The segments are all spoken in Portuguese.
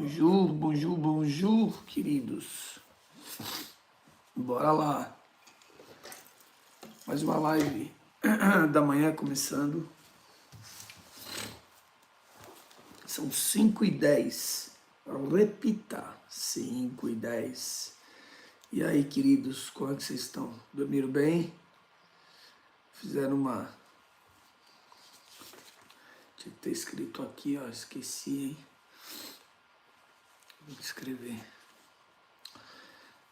Bonjour, bonjour, bonjour, queridos. Bora lá. Mais uma live da manhã começando. São 5h10. Repita, 5h10. E aí, queridos, como é que vocês estão? Dormiram bem? Fizeram uma... Tinha que ter escrito aqui, ó, esqueci, hein? Vou escrever.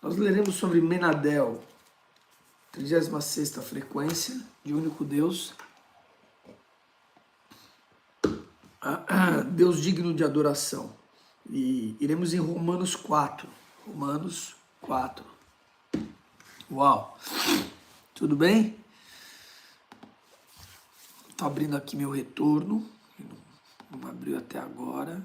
Nós leremos sobre Menadel, 36ª frequência de único Deus, Deus digno de adoração. E iremos em Romanos 4. Romanos 4. Uau! Tudo bem? Estou abrindo aqui meu retorno. Não abriu até agora.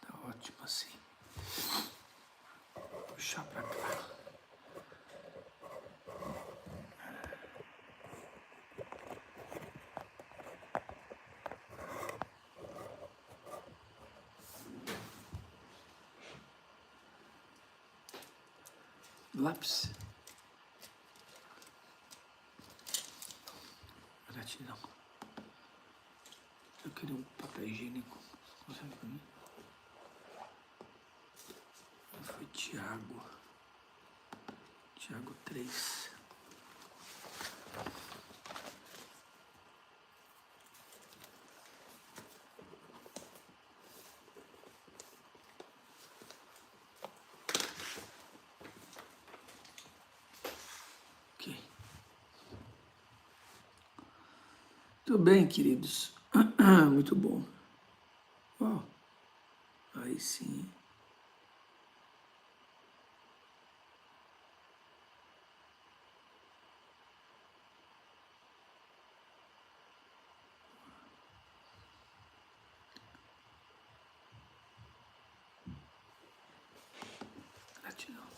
Tá ótimo assim. Vou puxar pra cá. Lápis. Gratidão. Eu queria um papel higiênico. Consegue pra mim? Foi Tiago. Tiago 3. Ok. Tudo bem, queridos? Muito bom. Uau. Aí sim. Gratidão.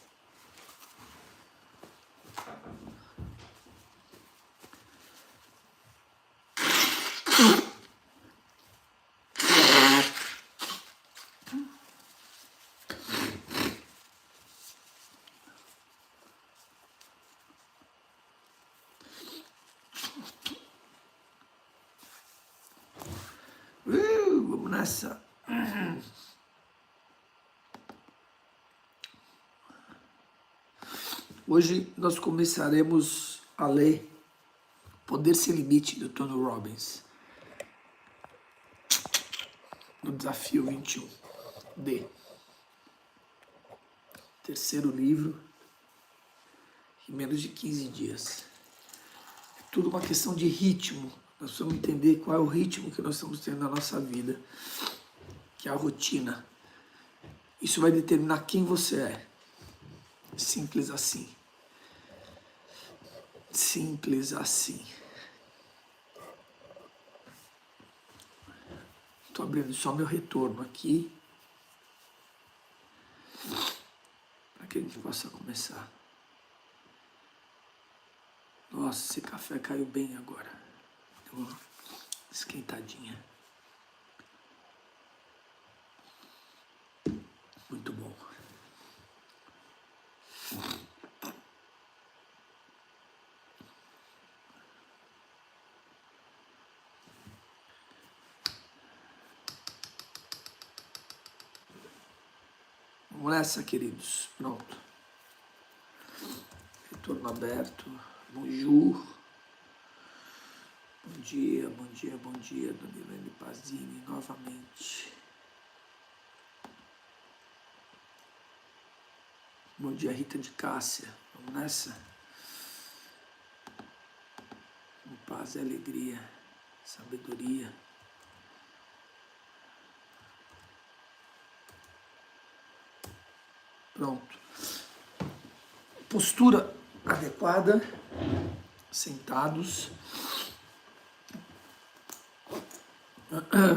Vamos nessa. Hoje nós começaremos a ler Poder Sem Limite, do Tony Robbins, no desafio 21D. Terceiro livro, em menos de 15 dias. É tudo uma questão de ritmo. Nós precisamos entender qual é o ritmo que nós estamos tendo na nossa vida, que é a rotina. Isso vai determinar quem você é. Simples assim. Simples assim. Estou abrindo só meu retorno aqui, para que a gente possa começar. Nossa, esse café caiu bem agora. Deu uma esquentadinha. Muito bom. Vamos nessa, queridos. Pronto. Retorno aberto. Bonjour. Bom dia, bom dia, bom dia, Dona Irene Pazini, novamente. Bom dia, Rita de Cássia. Vamos nessa? Com paz e alegria, sabedoria. Pronto. Postura adequada, sentados.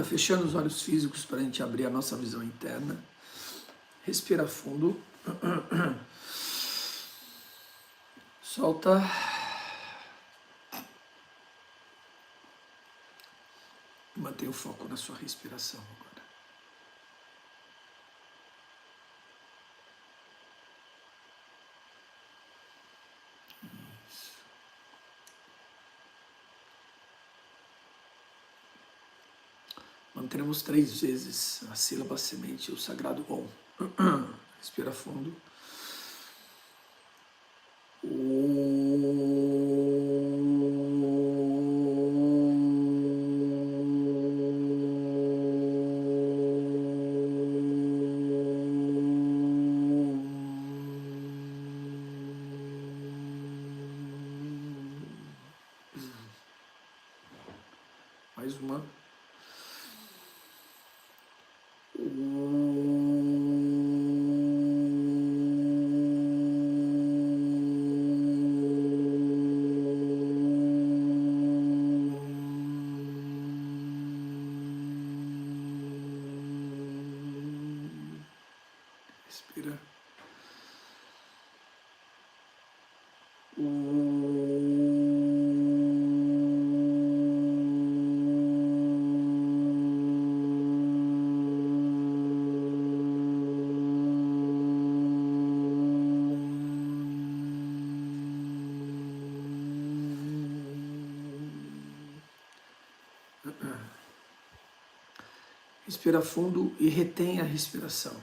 Fechando os olhos físicos para a gente abrir a nossa visão interna. Respira fundo. Solta. Mantenha o foco na sua respiração agora. Isso. Manteremos 3 vezes a sílaba semente, o sagrado Om. Respira fundo. Mais uma. Respira. Respira fundo e retém a respiração.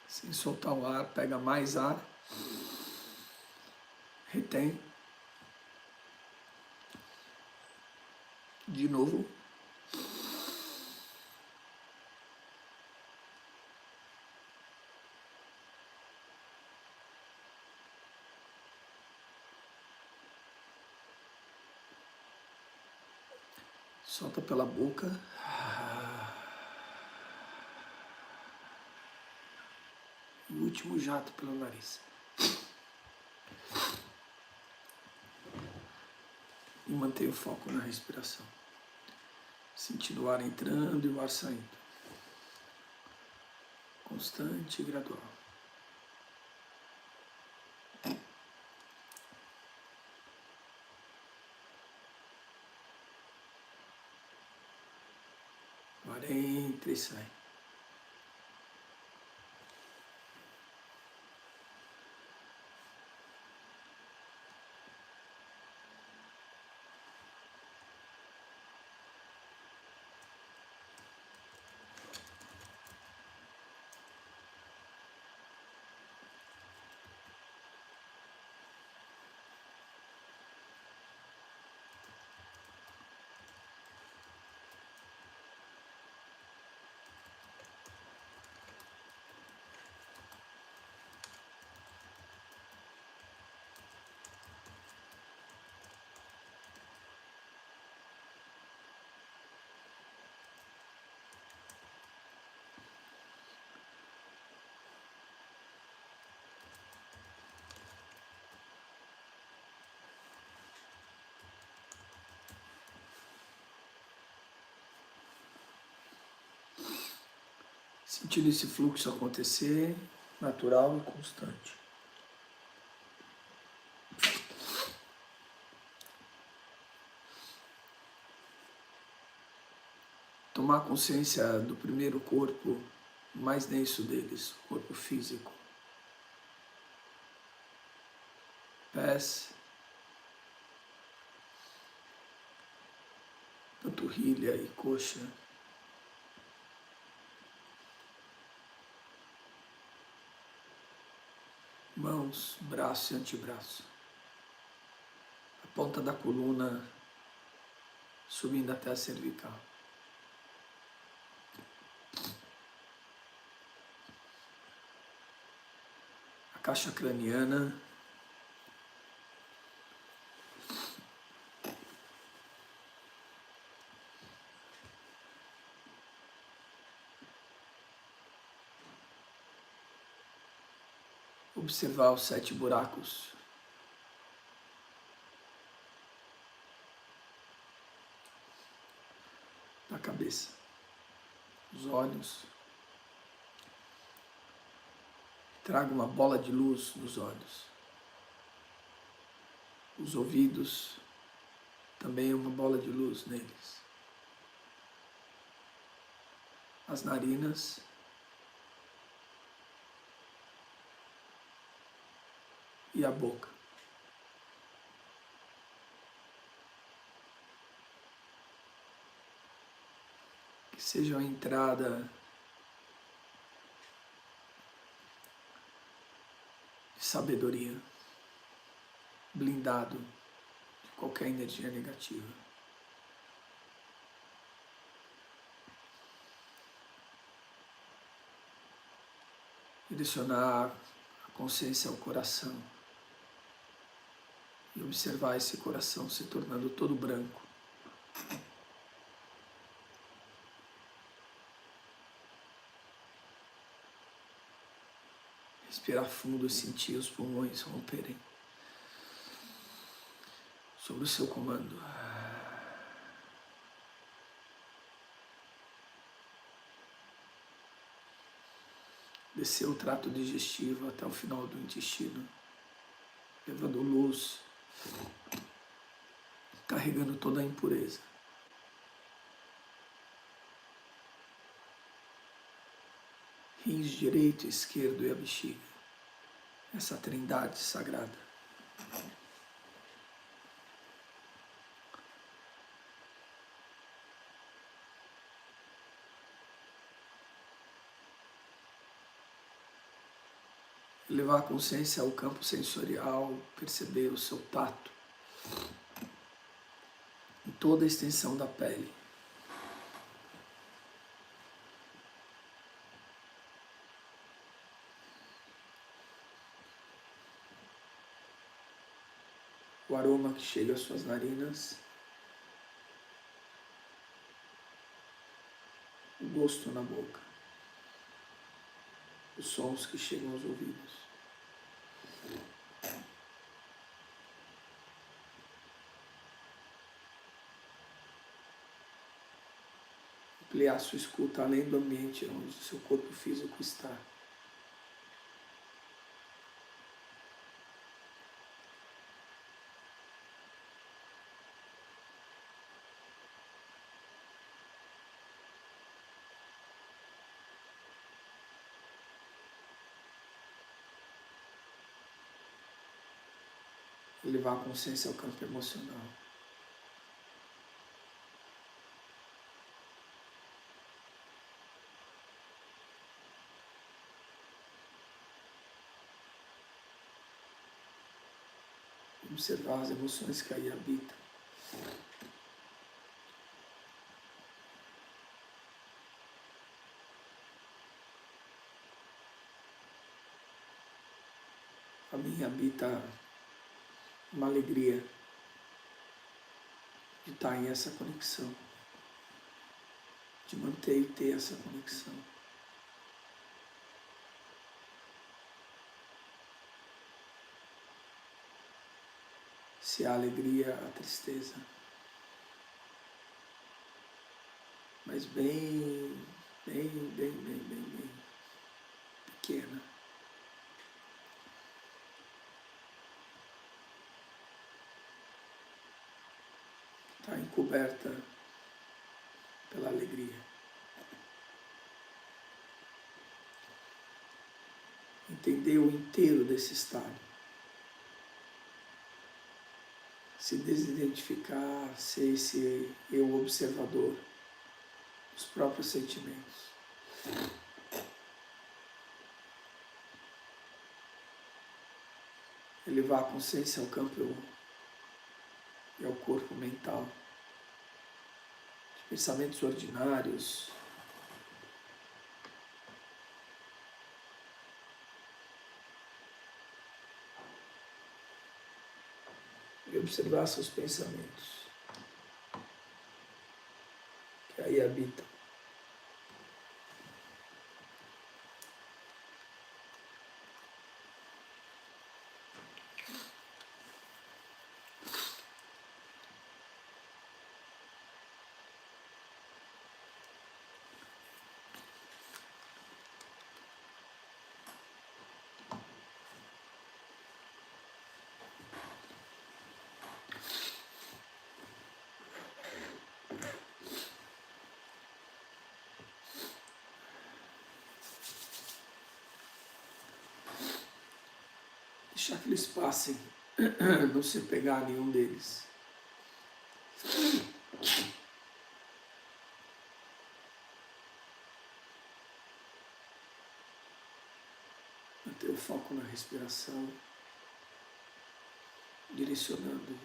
Sem soltar o ar, pega mais ar. Retém. De novo. Solta pela boca. E o último jato pelo nariz. E mantenha o foco na respiração. Sentindo o ar entrando e o ar saindo. Constante e gradual. O ar entra e sai. Sentindo esse fluxo acontecer, natural e constante. Tomar consciência do primeiro corpo mais denso deles, o corpo físico. Pés, panturrilha e coxa. Mãos, braço e antebraço. A ponta da coluna subindo até a cervical. A caixa craniana. Observar os 7 buracos. Da cabeça. os olhos. Traga uma bola de luz nos olhos. Os ouvidos, também uma bola de luz neles. As narinas. E a boca. Que seja a entrada de sabedoria, blindado de qualquer energia negativa. Direcionar a consciência ao coração e observar esse coração se tornando todo branco. Respirar fundo e sentir os pulmões romperem sob o seu comando. Descer o trato digestivo até o final do intestino, levando luz, carregando toda a impureza. Rins direito, esquerdo e a bexiga. Essa trindade sagrada. Levar a consciência ao campo sensorial, perceber o seu tato em toda a extensão da pele. O aroma que chega às suas narinas, o gosto na boca, os sons que chegam aos ouvidos. Ampliar sua escuta além do ambiente onde o seu corpo físico está. E levar a consciência ao campo emocional. Observar as emoções que aí habitam. A mim habita uma alegria de estar em essa conexão, de manter e ter essa conexão. Se há alegria, há tristeza. Mas bem pequena. Está encoberta pela alegria. Entender o inteiro desse estado. Se desidentificar, ser esse eu observador dos próprios sentimentos. Elevar a consciência ao campo e ao corpo mental. De pensamentos ordinários. E observar seus pensamentos, que aí habitam. Deixar que eles passem, não se pegar a nenhum deles. Manter o foco na respiração, direcionando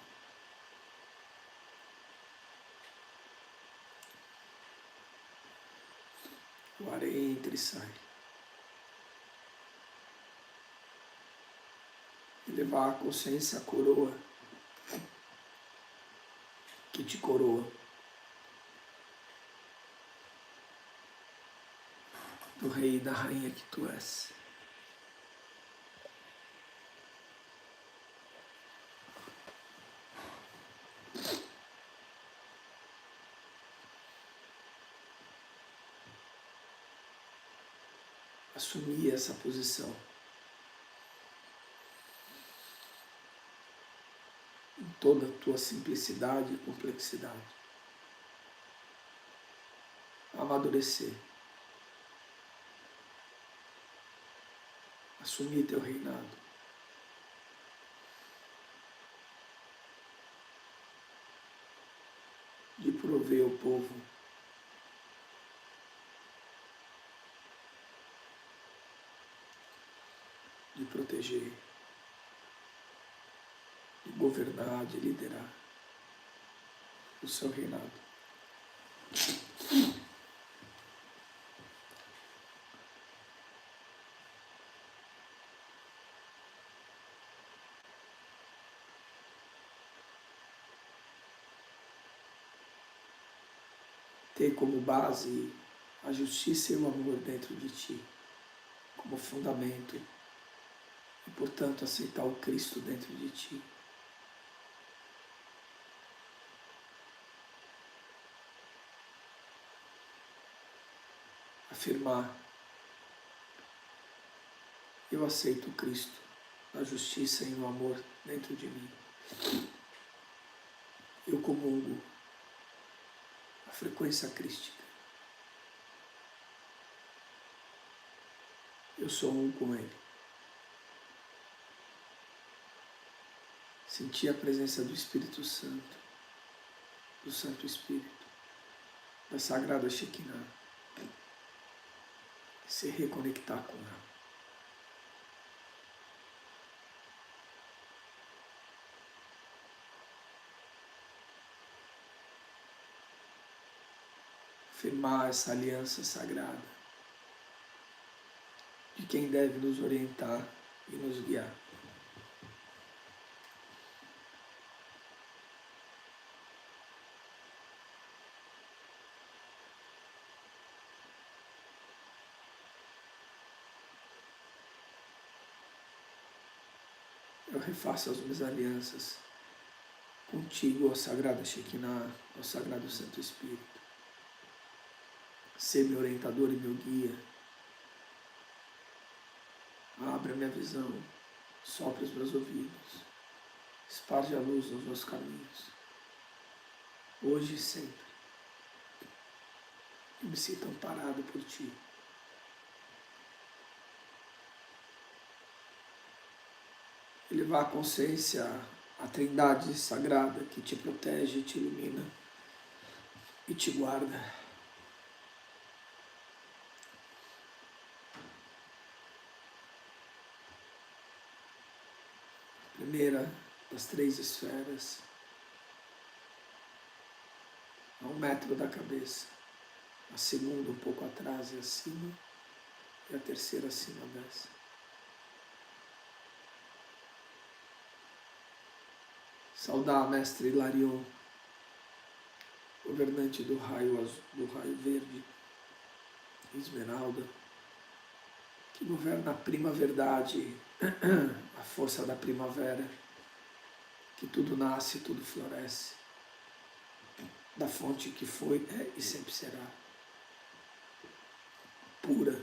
o ar entra e sai. E levar a consciência à coroa que te coroa. Do rei e da rainha que tu és. Assumir essa posição. Em toda a tua simplicidade e complexidade. Amadurecer. Assumir teu reinado. De prover o povo de proteger, de governar, de liderar o seu reinado. Ter como base a justiça e o amor dentro de ti, como fundamento, e portanto aceitar o Cristo dentro de ti. Afirmar: eu aceito o Cristo, a justiça e o amor dentro de mim. Eu comungo a frequência crística. Eu sou um com Ele. Sentir a presença do Espírito Santo, do Santo Espírito, da Sagrada Shekinah, e se reconectar com ela. Firmar essa aliança sagrada de quem deve nos orientar e nos guiar. Eu refaço as minhas alianças contigo, ó Sagrada Shekinah, ó Sagrado Santo Espírito. Ser meu orientador e meu guia. Abra minha visão, sopra os meus ouvidos, esparge a luz nos meus caminhos, hoje e sempre. Eu me sinto amparado por ti. E levar a consciência à Trindade Sagrada que te protege, te ilumina e te guarda. Primeira das 3 esferas, a 1 metro da cabeça, a segunda um pouco atrás e acima, e a terceira acima dessa. Saudar a Mestre Hilarion, governante do raio azul, do raio verde, esmeralda, que governa a prima verdade, a força da primavera, que tudo nasce, tudo floresce, da fonte que foi, é e sempre será, pura.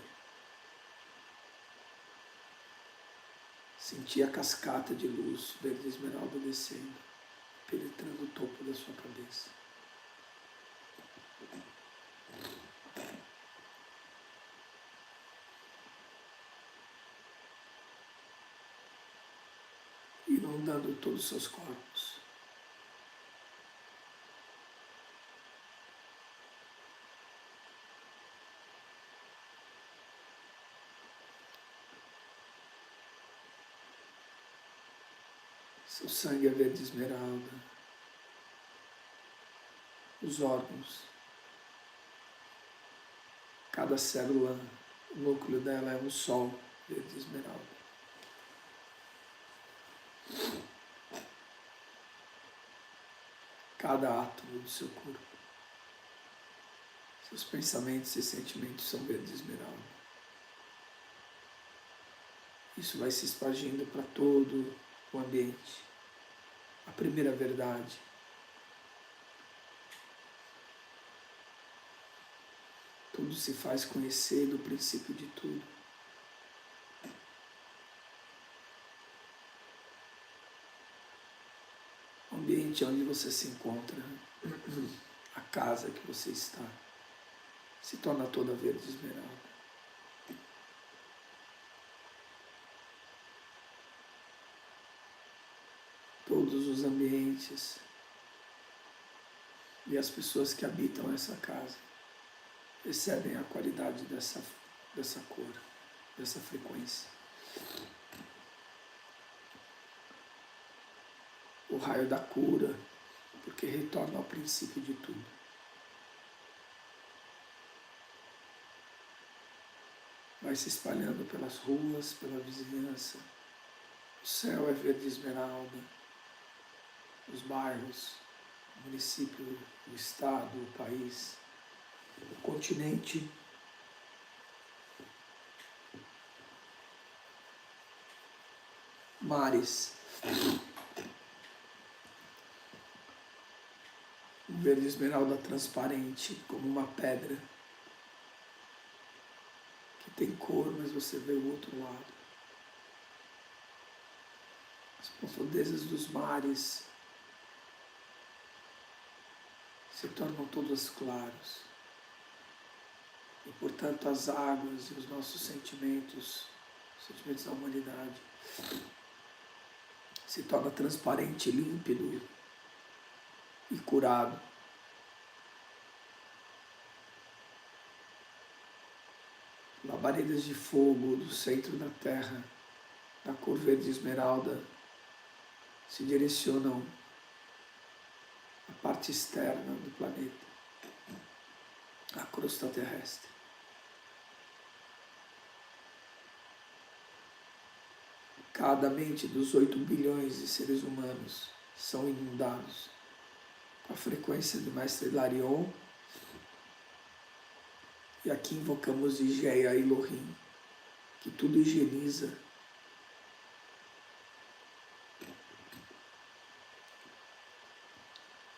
Sentir a cascata de luz verde esmeralda descendo, penetrando o topo da sua cabeça. inundando todos os seus corpos. Seu sangue é verde esmeralda. Os órgãos. Cada célula, o núcleo dela é um sol verde esmeralda. Cada átomo do seu corpo. Seus pensamentos e sentimentos são verde esmeralda. Isso vai se expandindo para todo o ambiente. A primeira verdade. Tudo se faz conhecer do princípio de tudo. O ambiente onde você se encontra, a casa que você está, se torna toda verde esmeralda. Todos os ambientes e as pessoas que habitam essa casa recebem a qualidade dessa cor, dessa frequência. O raio da cura, porque retorna ao princípio de tudo. Vai se espalhando pelas ruas, pela vizinhança. O céu é verde esmeralda. Os bairros, o município, o estado, o país, o continente. Mares. Um verde esmeralda transparente, como uma pedra, que tem cor, mas você vê o outro lado. As profundezas dos mares se tornam todas claras. E, portanto, as águas e os nossos sentimentos, os sentimentos da humanidade, se torna transparente, límpido e curado. Labaredas de fogo do centro da Terra, da cor verde esmeralda, se direcionam à parte externa do planeta, à crosta terrestre. Cada mente dos 8 bilhões de seres humanos são inundados com a frequência de Mestre Hilarion. E aqui invocamos Igeia Elohim, que tudo higieniza.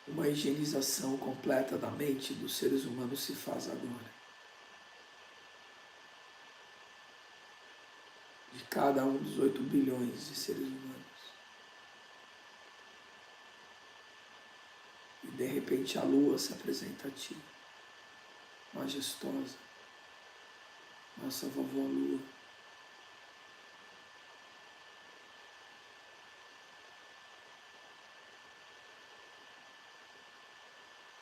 Uma higienização completa da mente dos seres humanos se faz agora. De cada um dos 8 bilhões de seres humanos. E de repente a lua se apresenta a ti, majestosa, nossa vovó lua.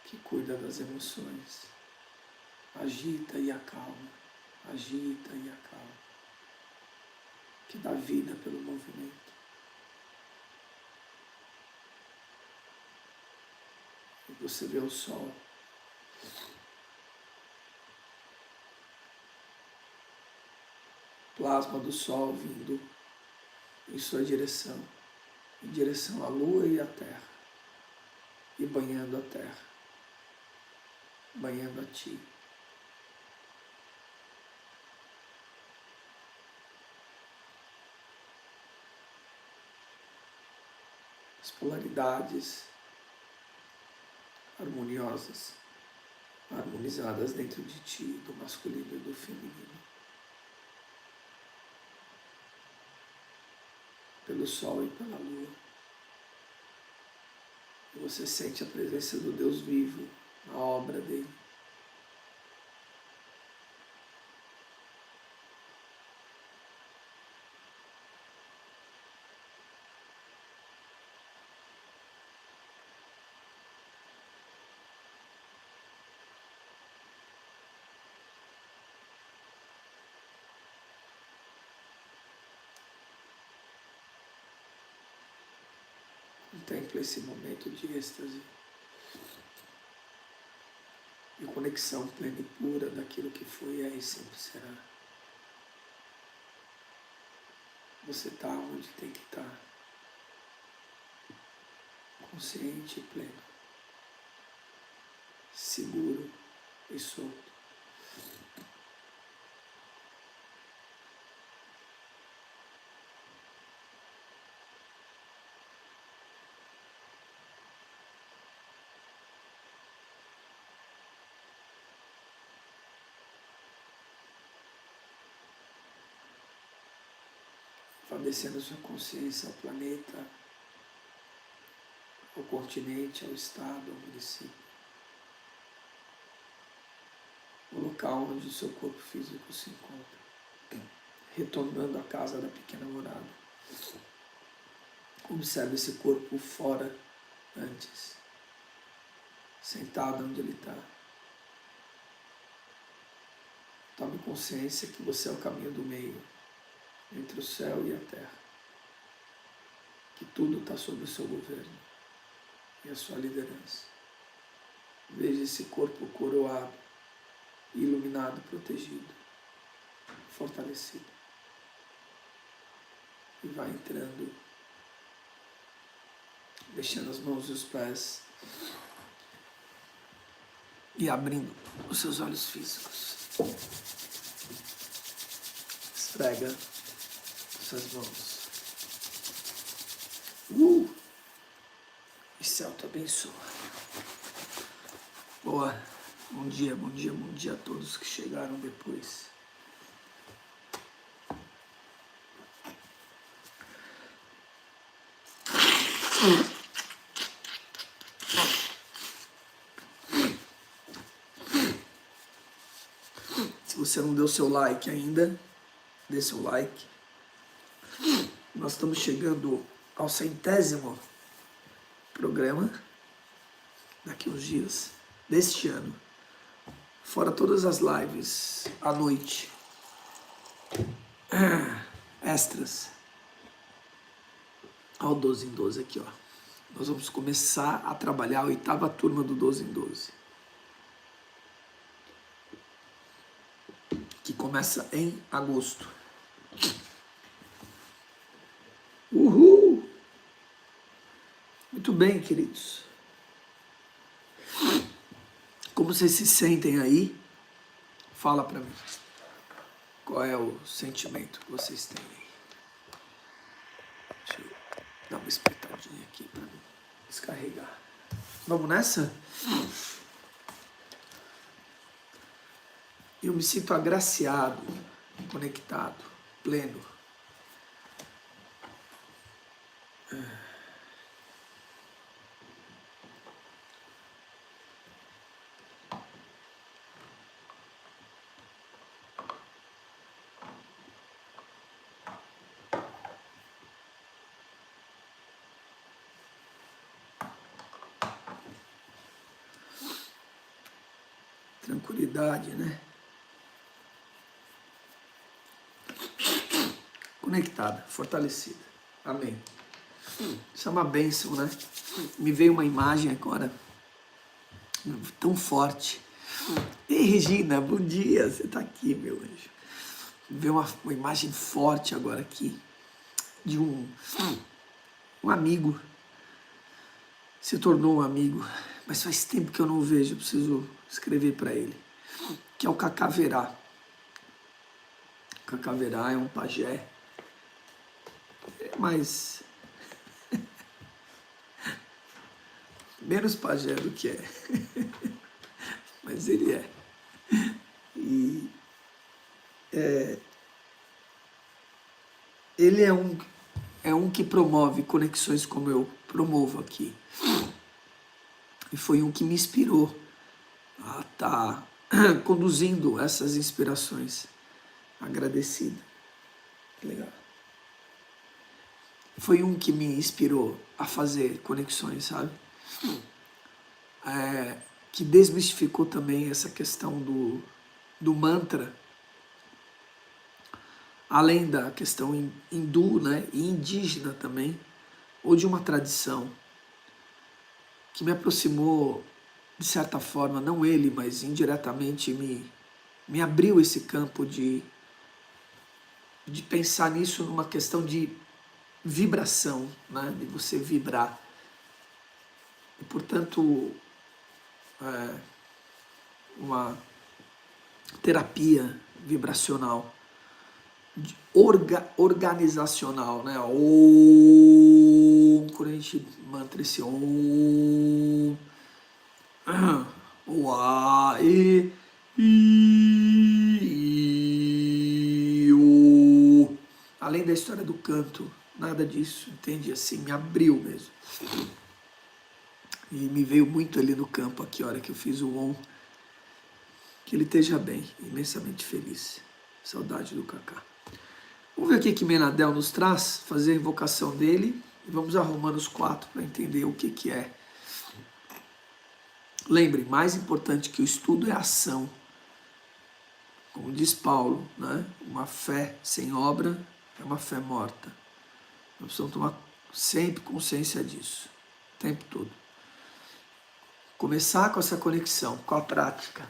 Que cuida das emoções, agita e acalma, agita e acalma, que dá vida pelo movimento. E você vê o sol. Plasma do sol vindo em sua direção, em direção à lua e à terra, e banhando a terra, banhando a ti. As polaridades harmoniosas, harmonizadas dentro de ti, do masculino e do feminino. Pelo sol e pela lua. E você sente a presença do Deus vivo na obra dele. contempla esse momento de êxtase e conexão plena e pura daquilo que foi, é e sempre será. Você está onde tem que estar, consciente e pleno, seguro e solto. Vá descendo sua consciência ao planeta, ao continente, ao estado, ao município. O local onde o seu corpo físico se encontra, retornando à casa da pequena morada. Observe esse corpo fora, antes, sentado onde ele está. Tome consciência que você é o caminho do meio, entre o céu e a terra. Que tudo está sob o seu governo e a sua liderança. Veja esse corpo coroado, iluminado, protegido, fortalecido. E vai entrando, deixando as mãos e os pés e abrindo os seus olhos físicos. Esfrega suas mãos. E céu te abençoa. Boa. Bom dia, bom dia, bom dia a todos que chegaram depois. Se você não deu seu like ainda, dê seu like. Nós estamos chegando ao 100º programa daqui uns dias deste ano. Fora todas as lives à noite. Extras. Olha o 12 em 12 aqui, ó. Nós vamos começar a trabalhar a 8ª turma do 12 em 12. Que começa em agosto. Uhul! Muito bem, queridos. Como vocês se sentem aí? Fala pra mim. Qual é o sentimento que vocês têm aí? Deixa eu dar uma espetadinha aqui pra descarregar. Vamos nessa? Eu me sinto agraciado, conectado, pleno. Tranquilidade, né? Conectada, fortalecida. Amém. Isso é uma bênção, né? Me veio uma imagem agora tão forte. Ei, Regina, bom dia, você tá aqui, meu anjo. Me veio uma imagem forte agora aqui de um amigo. Se tornou um amigo, mas faz tempo que eu não o vejo, eu preciso escrever para ele. Que é o Cacaverá. O Cacaverá é um pajé, mas menos pajé do que é. Mas ele é. E ele é um que promove conexões como eu promovo aqui. E foi um que me inspirou a estar conduzindo essas inspirações. Agradecido. Que legal. Foi um que me inspirou a fazer conexões, sabe? Que desmistificou também essa questão do mantra, além da questão hindu, né, e indígena também, ou de uma tradição que me aproximou, de certa forma, não ele, mas indiretamente me abriu esse campo de pensar nisso numa questão de vibração, né? De você vibrar. E, portanto, uma terapia vibracional, organizacional, né? Quando a gente mantra esse o A, o. Além da história do canto, nada disso, entende? Assim, me abriu mesmo. E me veio muito ali no campo, aqui, a hora que eu fiz o ON. Que ele esteja bem, imensamente feliz. Saudade do Cacá. Vamos ver o que Menadel nos traz, fazer a invocação dele. E vamos a Romanos 4 para entender o que é. Lembrem, mais importante que o estudo é a ação. Como diz Paulo, né? Uma fé sem obra é uma fé morta. Nós precisamos tomar sempre consciência disso, o tempo todo. Começar com essa conexão, com a prática,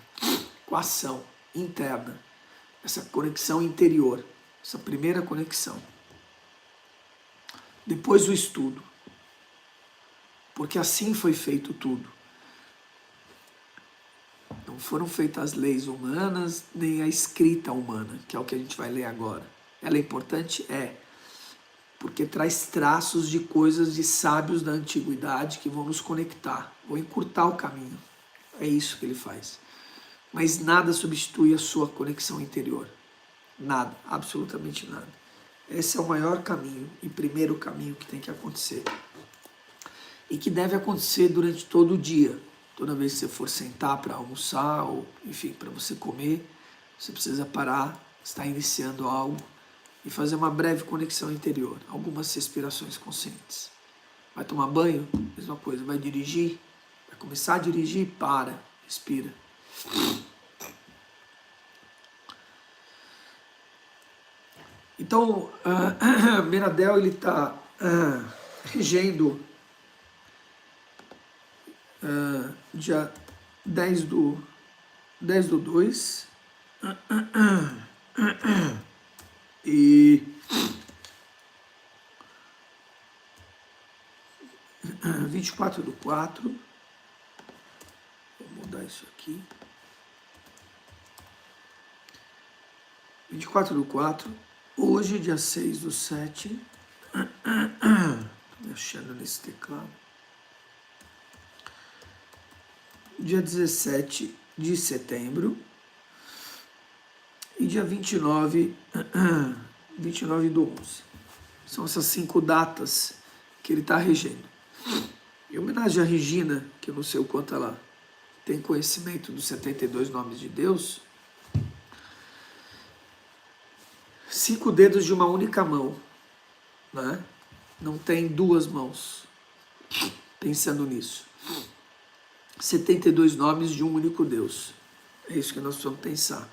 com a ação interna, essa conexão interior, essa primeira conexão. Depois o estudo, porque assim foi feito tudo. Não foram feitas as leis humanas, nem a escrita humana, que é o que a gente vai ler agora. Ela é importante? É, porque traz traços de coisas de sábios da antiguidade que vão nos conectar, vão encurtar o caminho. É isso que ele faz. Mas nada substitui a sua conexão interior. Nada, absolutamente nada. Esse é o maior caminho e primeiro caminho que tem que acontecer. E que deve acontecer durante todo o dia. Toda vez que você for sentar para almoçar, ou enfim, para você comer, você precisa parar, está iniciando algo e fazer uma breve conexão interior, algumas respirações conscientes. Vai tomar banho? Mesma coisa. Vai dirigir? Vai começar a dirigir? Para, respira. Então, Menadel, ele está regendo dia 10/2 e 24/4. Vou mudar isso aqui. 24/4. Hoje, dia 6/7. Estou mexendo nesse teclado. Dia 17 de setembro. E dia 29/11. São essas 5 datas que ele está regendo. Em homenagem a Regina, que eu não sei o quanto ela tem conhecimento dos 72 nomes de Deus, 5 dedos de uma única mão, né? Não tem 2 mãos, pensando nisso. 72 nomes de um único Deus. É isso que nós precisamos pensar.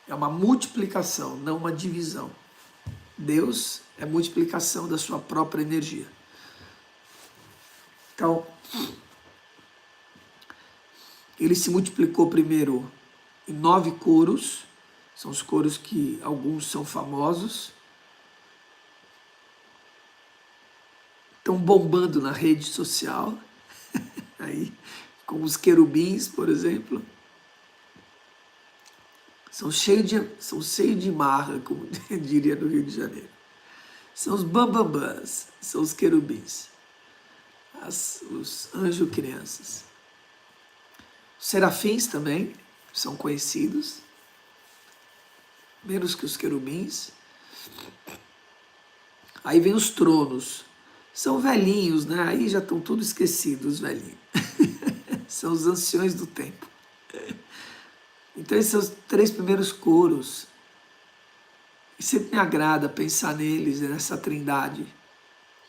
É uma multiplicação, não uma divisão. Deus é multiplicação da sua própria energia. Então, ele se multiplicou primeiro em 9 coros. São os coros que alguns são famosos. Estão bombando na rede social. Aí, como os querubins, por exemplo. São cheios de marra, como diria no Rio de Janeiro. São os bambambãs, são os querubins. Os anjos crianças. Os serafins também são conhecidos. Menos que os querubins. Aí vem os tronos. São velhinhos, né? Aí já estão todos esquecidos, os velhinhos. São os anciões do tempo. Então esses são os 3 primeiros coros. E sempre me agrada pensar neles, nessa trindade,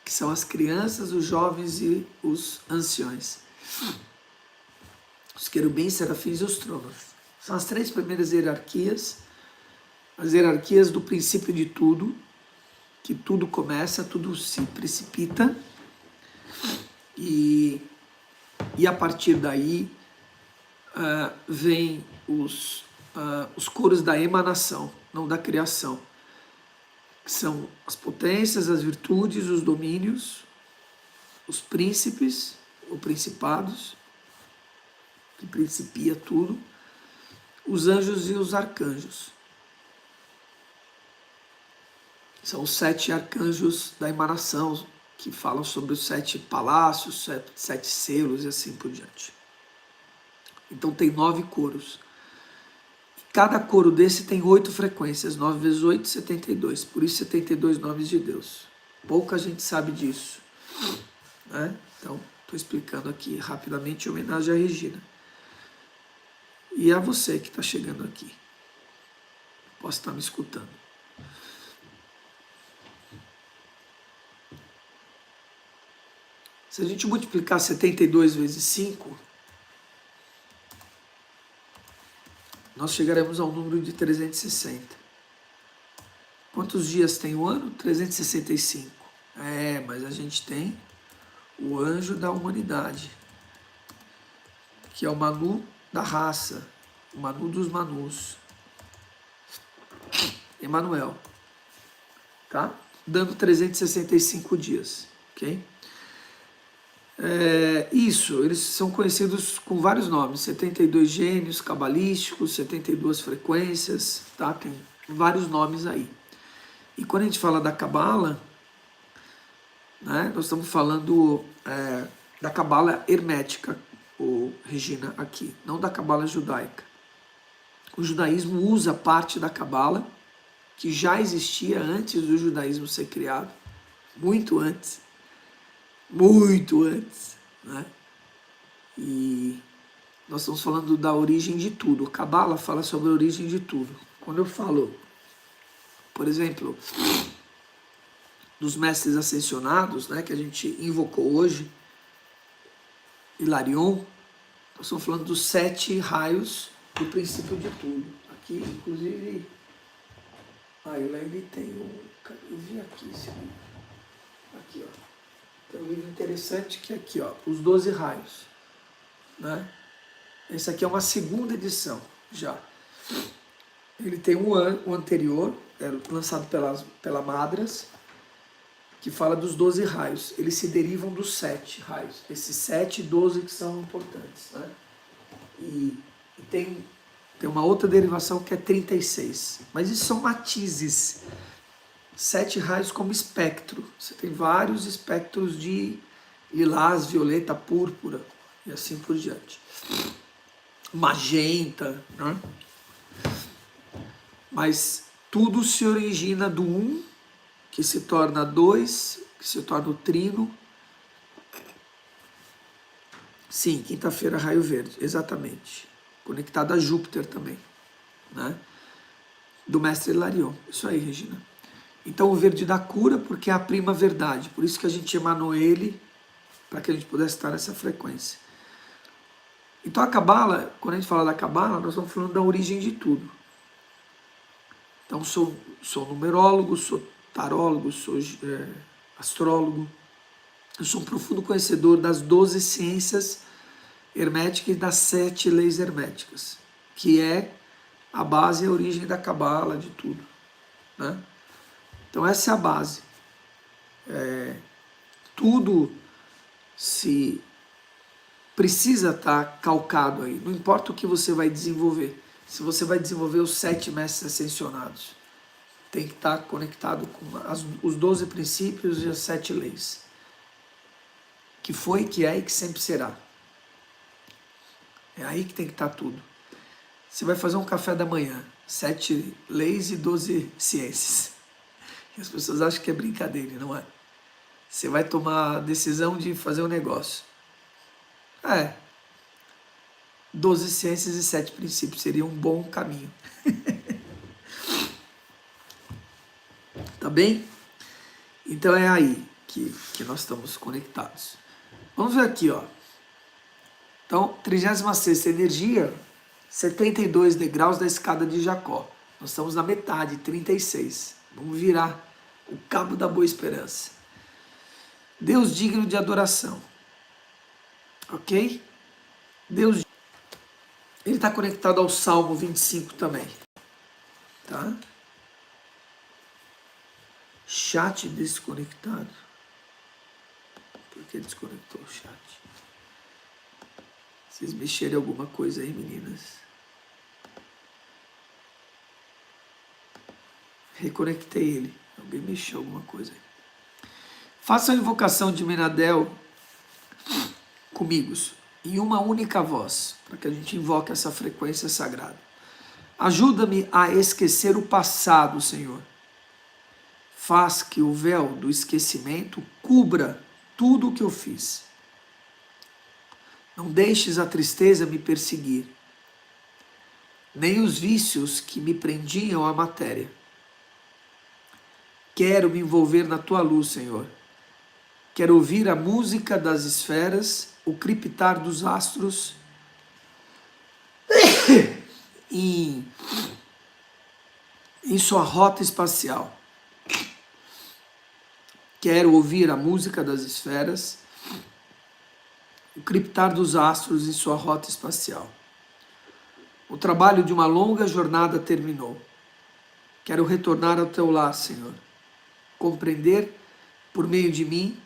que são as crianças, os jovens e os anciões. Os querubins, serafins e os tronos. São as 3 primeiras hierarquias, as hierarquias do princípio de tudo, que tudo começa, tudo se precipita, e E a partir daí vem os coros da emanação, não da criação, que são as potências, as virtudes, os domínios, os príncipes ou principados, que principia tudo, os anjos e os arcanjos. São os 7 arcanjos da emanação, que falam sobre os 7 palácios, 7 selos e assim por diante. Então tem 9 coros. Cada coro desse tem 8 frequências, 9 vezes 8, 72. Por isso 72 nomes de Deus. Pouca gente sabe disso, né? Então, estou explicando aqui rapidamente em homenagem à Regina. E a você que está chegando aqui. Posso estar me escutando. Se a gente multiplicar 72 vezes 5, nós chegaremos ao número de 360. Quantos dias tem o ano? 365. Mas a gente tem o anjo da humanidade, que é o Manu da raça, o Manu dos Manus, Emanuel, tá? Dando 365 dias, ok? Isso, eles são conhecidos com vários nomes, 72 gênios cabalísticos, 72 frequências, tá? Tem vários nomes aí. E quando a gente fala da Cabala, né, nós estamos falando da Cabala hermética, Regina, aqui, não da Cabala judaica. O judaísmo usa parte da Cabala, que já existia antes do judaísmo ser criado, muito antes, né? E nós estamos falando da origem de tudo. A Cabala fala sobre a origem de tudo. Quando eu falo, por exemplo, dos mestres ascensionados, né, que a gente invocou hoje, Hilarion, nós estamos falando dos 7 raios do princípio de tudo. Aqui, inclusive, ele tem eu vi aqui esse livro. Aqui, ó. Tem um livro interessante que é aqui, ó, os 12 raios, né? Esse aqui é uma segunda edição já. Ele tem um anterior, lançado pela Madras, que fala dos 12 raios. Eles se derivam dos 7 raios. Esses 7 e 12 que são importantes, né? E tem uma outra derivação que é 36. Mas isso são matizes. 7 raios como espectro. Você tem vários espectros de lilás, violeta, púrpura e assim por diante. Magenta, né? Mas tudo se origina do 1, que se torna 2, que se torna o trino. Sim, quinta-feira, raio verde, exatamente. Conectado a Júpiter também, né? Do mestre Hilarion. Isso aí, Regina. Então o verde dá cura porque é a prima verdade. Por isso que a gente emanou ele, para que a gente pudesse estar nessa frequência. Então a Cabala, quando a gente fala da Cabala, nós estamos falando da origem de tudo. Então sou numerólogo, sou tarólogo, sou astrólogo. Eu sou um profundo conhecedor das 12 ciências herméticas e das 7 leis herméticas, que é a base e a origem da Cabala, de tudo, né? Então essa é a base. Tudo se precisa estar calcado aí. Não importa o que você vai desenvolver. Se você vai desenvolver os 7 mestres ascensionados, tem que estar conectado com os 12 princípios e as 7 leis. Que foi, que é e que sempre será. É aí que tem que estar tudo. Você vai fazer um café da manhã, 7 leis e 12 ciências. E as pessoas acham que é brincadeira, não é? Você vai tomar a decisão de fazer um negócio. 12 ciências e 7 princípios seria um bom caminho. Tá bem? Então é aí que nós estamos conectados. Vamos ver aqui, ó. Então, 36ª energia, 72 degraus da escada de Jacó. Nós estamos na metade, 36. Vamos virar o cabo da boa esperança. Deus digno de adoração. Ok? Deus, ele está conectado ao Salmo 25 também. Tá? Chat desconectado. Por que desconectou o chat? Vocês mexerem alguma coisa aí, meninas? Reconectei ele. Alguém mexeu alguma coisa aí. Faça a invocação de Menadel comigo, em uma única voz, para que a gente invoque essa frequência sagrada. Ajuda-me a esquecer o passado, Senhor. Faz que o véu do esquecimento cubra tudo o que eu fiz. Não deixes a tristeza me perseguir, nem os vícios que me prendiam à matéria. Quero me envolver na tua luz, Senhor. Quero ouvir a música das esferas, o crepitar dos astros em sua rota espacial. Quero ouvir a música das esferas, o crepitar dos astros em sua rota espacial. O trabalho de uma longa jornada terminou. Quero retornar ao teu lar, Senhor. Compreender, por meio de mim,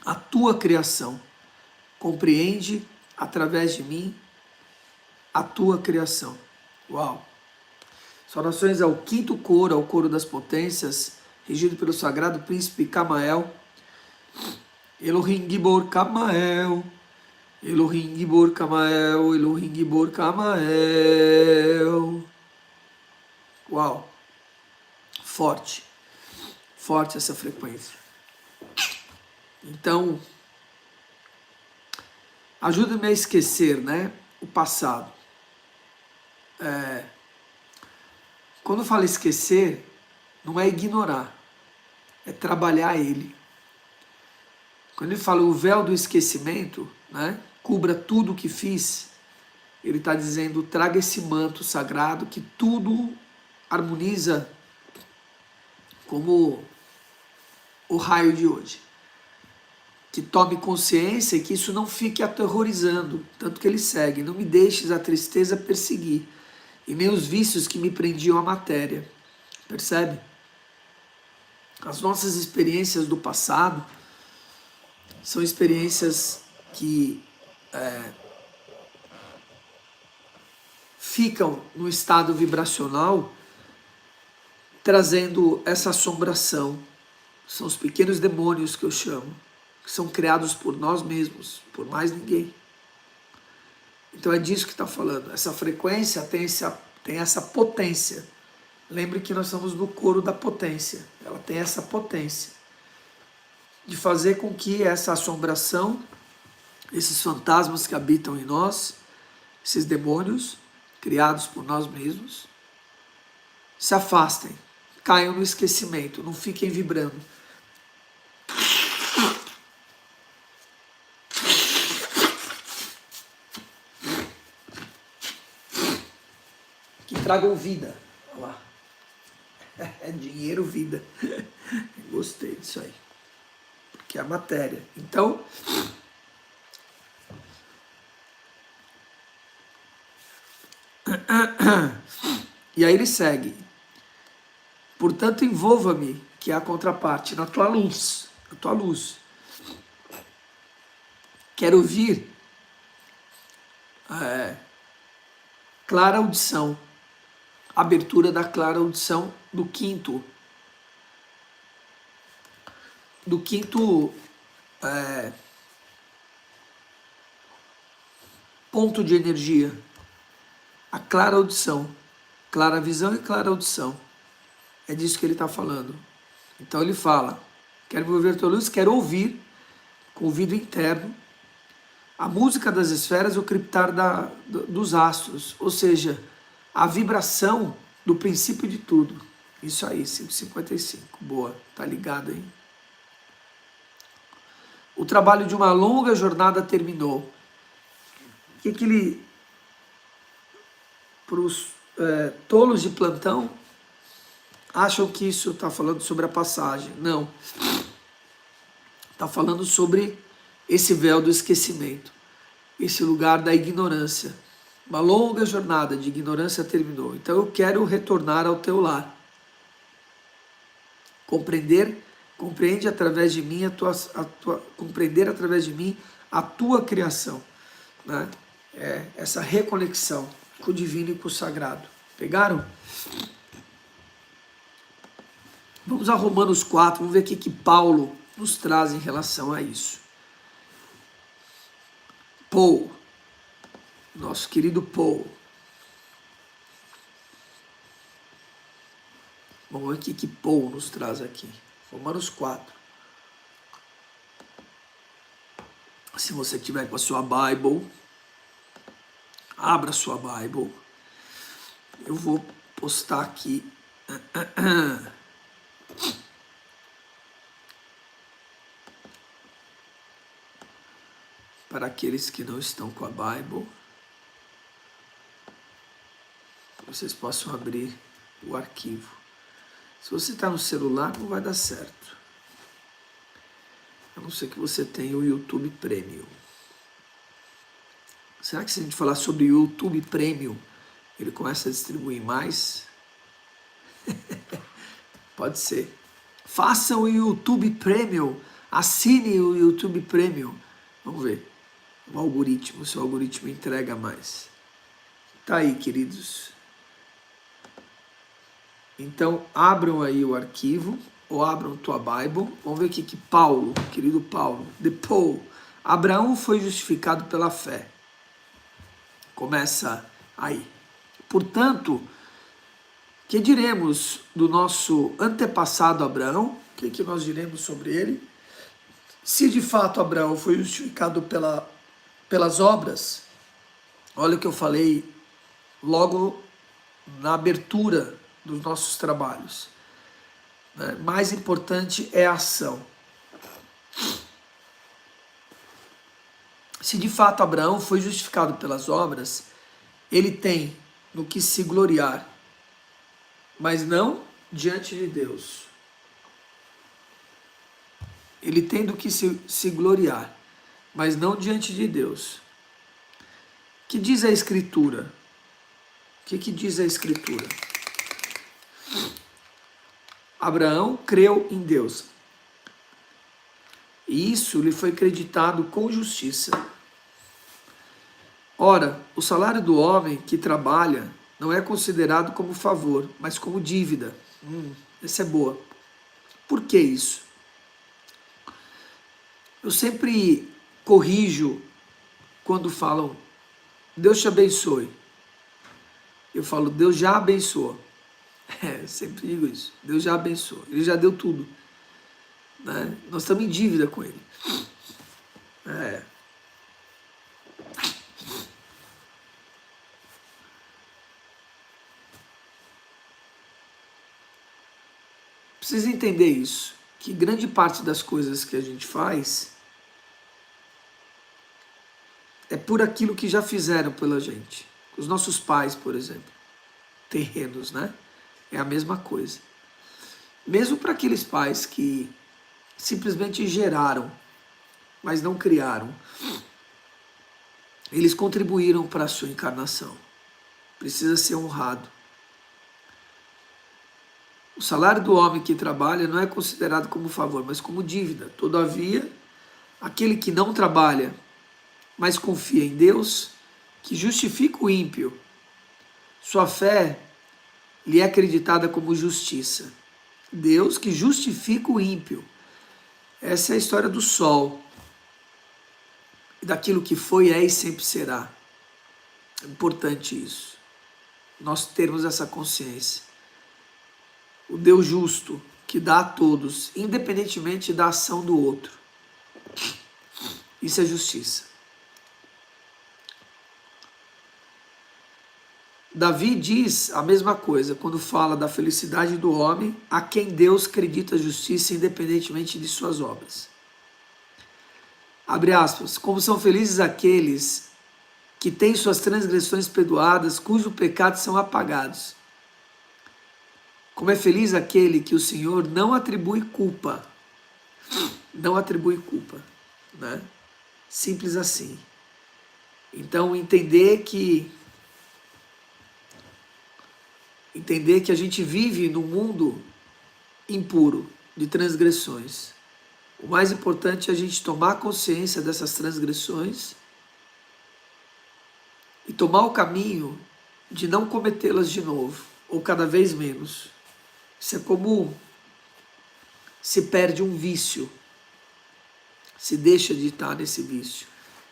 a tua criação. Compreende, através de mim, a tua criação. Uau! Saudações ao quinto coro, ao coro das potências, regido pelo sagrado príncipe Camael. Elohim Gibor Camael, Elohim Gibor Camael, Elohim Gibor Camael. Uau! Forte, forte essa frequência. Então, ajuda-me a esquecer, né, o passado. Quando fala esquecer, não é ignorar, é trabalhar ele. Quando ele fala o véu do esquecimento, né, cubra tudo o que fiz, ele está dizendo, traga esse manto sagrado que tudo harmoniza como o raio de hoje. Que tome consciência e que isso não fique aterrorizando, tanto que ele segue, não me deixes a tristeza perseguir, e nem os vícios que me prendiam à matéria. Percebe? As nossas experiências do passado são experiências que ficam no estado vibracional, trazendo essa assombração. São os pequenos demônios que eu chamo, que são criados por nós mesmos, por mais ninguém. Então é disso que está falando. Essa frequência tem essa potência. Lembre que nós estamos no coro da potência. Ela tem essa potência de fazer com que essa assombração, esses fantasmas que habitam em nós, esses demônios criados por nós mesmos, se afastem, caiam no esquecimento, não fiquem vibrando. Que tragam vida. Olha lá. É dinheiro, vida. Gostei disso aí. Porque é a matéria. Então, e aí ele segue. Portanto, envolva-me, que é a contraparte, na tua luz. Na tua luz. Quero ouvir clara audição. Abertura da clara audição do quinto ponto de energia. A clara audição. Clara visão e clara audição. É disso que ele está falando. Então ele fala, quero envolver tua luz, quero ouvir, com o ouvido interno, a música das esferas e o criptar dos astros. Ou seja, a vibração do princípio de tudo. Isso aí, 555. Boa, tá ligado aí? O trabalho de uma longa jornada terminou. O que ele... Para os tolos de plantão, acham que isso está falando sobre a passagem. Não. Está falando sobre esse véu do esquecimento, esse lugar da ignorância. Uma longa jornada de ignorância terminou. Então eu quero retornar ao teu lar. Compreende através de mim compreender através de mim a tua criação, né? Essa reconexão com o divino e com o sagrado. Pegaram? Vamos a Romanos 4, vamos ver o que Paulo nos traz em relação a isso. Paul, nosso querido Paul. Vamos ver o que Paul nos traz aqui. Romanos 4. Se você tiver com a sua Bible, abra a sua Bible. Eu vou postar aqui. Para aqueles que não estão com a Bible, vocês possam abrir o arquivo. Se você está no celular, não vai dar certo. A não ser que você tenha o YouTube Premium. Será que se a gente falar sobre o YouTube Premium, ele começa a distribuir mais? Pode ser. Faça o YouTube Premium. Assine o YouTube Premium. Vamos ver. O algoritmo, se o algoritmo entrega mais. Tá aí, queridos. Então, abram aí o arquivo, ou abram tua Bible. Vamos ver o que Paulo, querido Paulo, de Paul. Abraão foi justificado pela fé. Começa aí. Portanto, que diremos do nosso antepassado Abraão? O que nós diremos sobre ele? Se de fato Abraão foi justificado pelas obras, olha o que eu falei logo na abertura dos nossos trabalhos. Mais importante é a ação. Se de fato Abraão foi justificado pelas obras, ele tem no que se gloriar, mas não diante de Deus. Ele tem do que se gloriar, mas não diante de Deus. O que diz a Escritura? O que diz a Escritura? Abraão creu em Deus, e isso lhe foi creditado com justiça. Ora, o salário do homem que trabalha não é considerado como favor, mas como dívida. Essa é boa. Por que isso? Eu sempre corrijo quando falam Deus te abençoe. Eu falo Deus já abençoou. Eu sempre digo isso. Deus já abençoou. Ele já deu tudo. Né? Nós estamos em dívida com Ele. Precisa entender isso. Que grande parte das coisas que a gente faz é por aquilo que já fizeram pela gente. Os nossos pais, por exemplo. Terrenos, né? É a mesma coisa. Mesmo para aqueles pais que simplesmente geraram, mas não criaram, eles contribuíram para a sua encarnação. Precisa ser honrado. O salário do homem que trabalha não é considerado como favor, mas como dívida. Todavia, aquele que não trabalha, mas confia em Deus, que justifica o ímpio, sua fé lhe é acreditada como justiça. Deus que justifica o ímpio. Essa é a história do sol. E daquilo que foi, é e sempre será. É importante isso. Nós termos essa consciência. O Deus justo, que dá a todos, independentemente da ação do outro. Isso é justiça. Davi diz a mesma coisa quando fala da felicidade do homem a quem Deus acredita justiça independentemente de suas obras. Abre aspas, como são felizes aqueles que têm suas transgressões perdoadas, cujos pecados são apagados. Como é feliz aquele que o Senhor não atribui culpa. Não atribui culpa, né? Simples assim. Então, entender que a gente vive num mundo impuro, de transgressões. O mais importante é a gente tomar consciência dessas transgressões e tomar o caminho de não cometê-las de novo, ou cada vez menos. Isso é como se perde um vício, se deixa de estar nesse vício.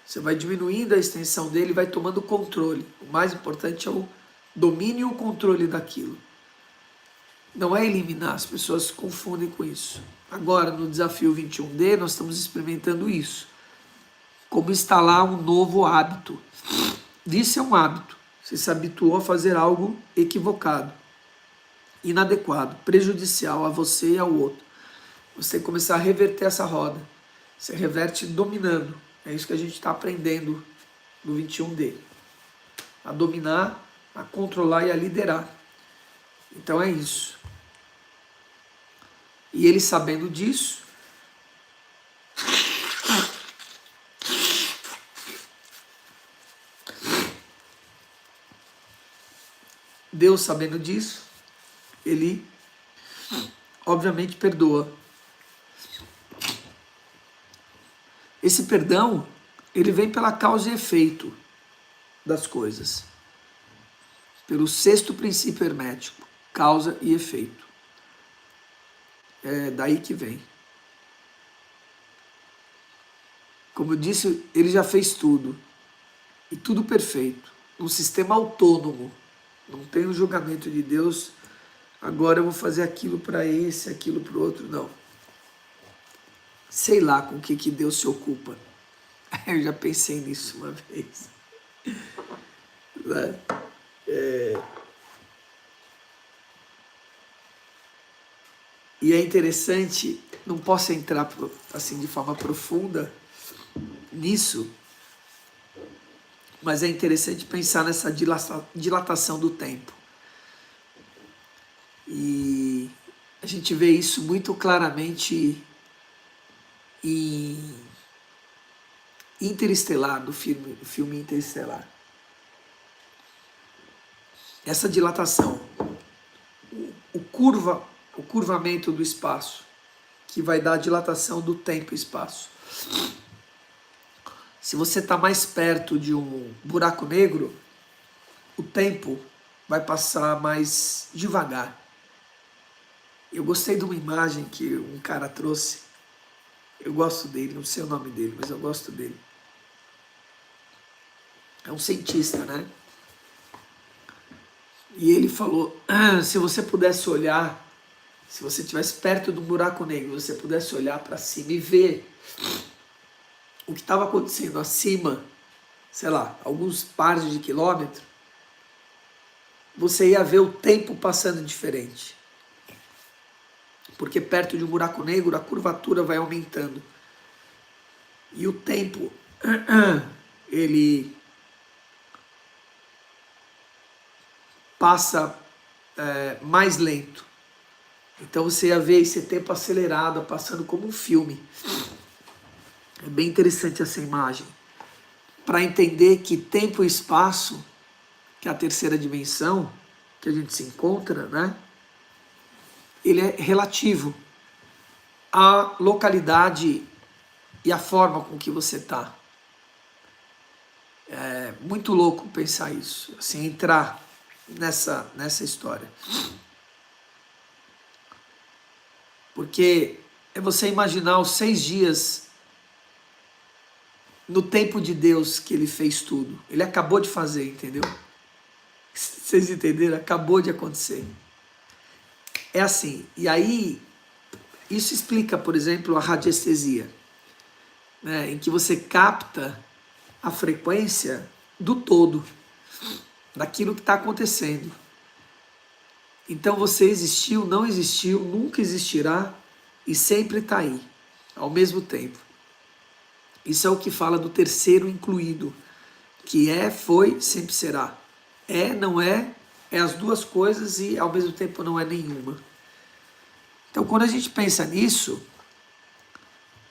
Você vai diminuindo a extensão dele e vai tomando controle. O mais importante é o domínio e o controle daquilo. Não é eliminar, as pessoas se confundem com isso. Agora, no desafio 21D, nós estamos experimentando isso. Como instalar um novo hábito. Isso é um hábito. Você se habituou a fazer algo equivocado, inadequado, prejudicial a você e ao outro. Você tem que começar a reverter essa roda. Você reverte dominando. É isso que a gente está aprendendo no 21D. A dominar, a controlar e a liderar. Então é isso. E ele sabendo disso, Deus sabendo disso, ele obviamente perdoa. Esse perdão, ele vem pela causa e efeito das coisas. Pelo sexto princípio hermético, causa e efeito. É daí que vem. Como eu disse, ele já fez tudo. E tudo perfeito. Um sistema autônomo. Não tem o julgamento de Deus. Agora eu vou fazer aquilo para esse, aquilo para o outro. Não. Sei lá com o que Deus se ocupa. Eu já pensei nisso uma vez. E é interessante, não posso entrar assim de forma profunda nisso, mas é interessante pensar nessa dilatação do tempo. E a gente vê isso muito claramente em Interestelar, no filme Interestelar. Essa dilatação, o curvamento do espaço, que vai dar a dilatação do tempo e espaço. Se você está mais perto de um buraco negro, o tempo vai passar mais devagar. Eu gostei de uma imagem que um cara trouxe. Eu gosto dele, não sei o nome dele, mas eu gosto dele. É um cientista, né? E ele falou, se você pudesse olhar, se você estivesse perto do buraco negro, você pudesse olhar para cima e ver o que estava acontecendo acima, sei lá, alguns pares de quilômetros, você ia ver o tempo passando diferente. Porque perto de um buraco negro, a curvatura vai aumentando. E o tempo, ele passa mais lento. Então você ia ver esse tempo acelerado, passando como um filme. É bem interessante essa imagem. Para entender que tempo e espaço, que é a terceira dimensão que a gente se encontra, né? Ele é relativo à localidade e à forma com que você está. É muito louco pensar isso, assim, entrar nessa história. Porque é você imaginar os 6 dias no tempo de Deus que ele fez tudo. Ele acabou de fazer, entendeu? Vocês entenderam? Acabou de acontecer. É assim, e aí, isso explica, por exemplo, a radiestesia, né, em que você capta a frequência do todo, daquilo que está acontecendo. Então você existiu, não existiu, nunca existirá e sempre está aí, ao mesmo tempo. Isso é o que fala do terceiro incluído, que é, foi, sempre será. É, não é, é as duas coisas e ao mesmo tempo não é nenhuma. Então quando a gente pensa nisso,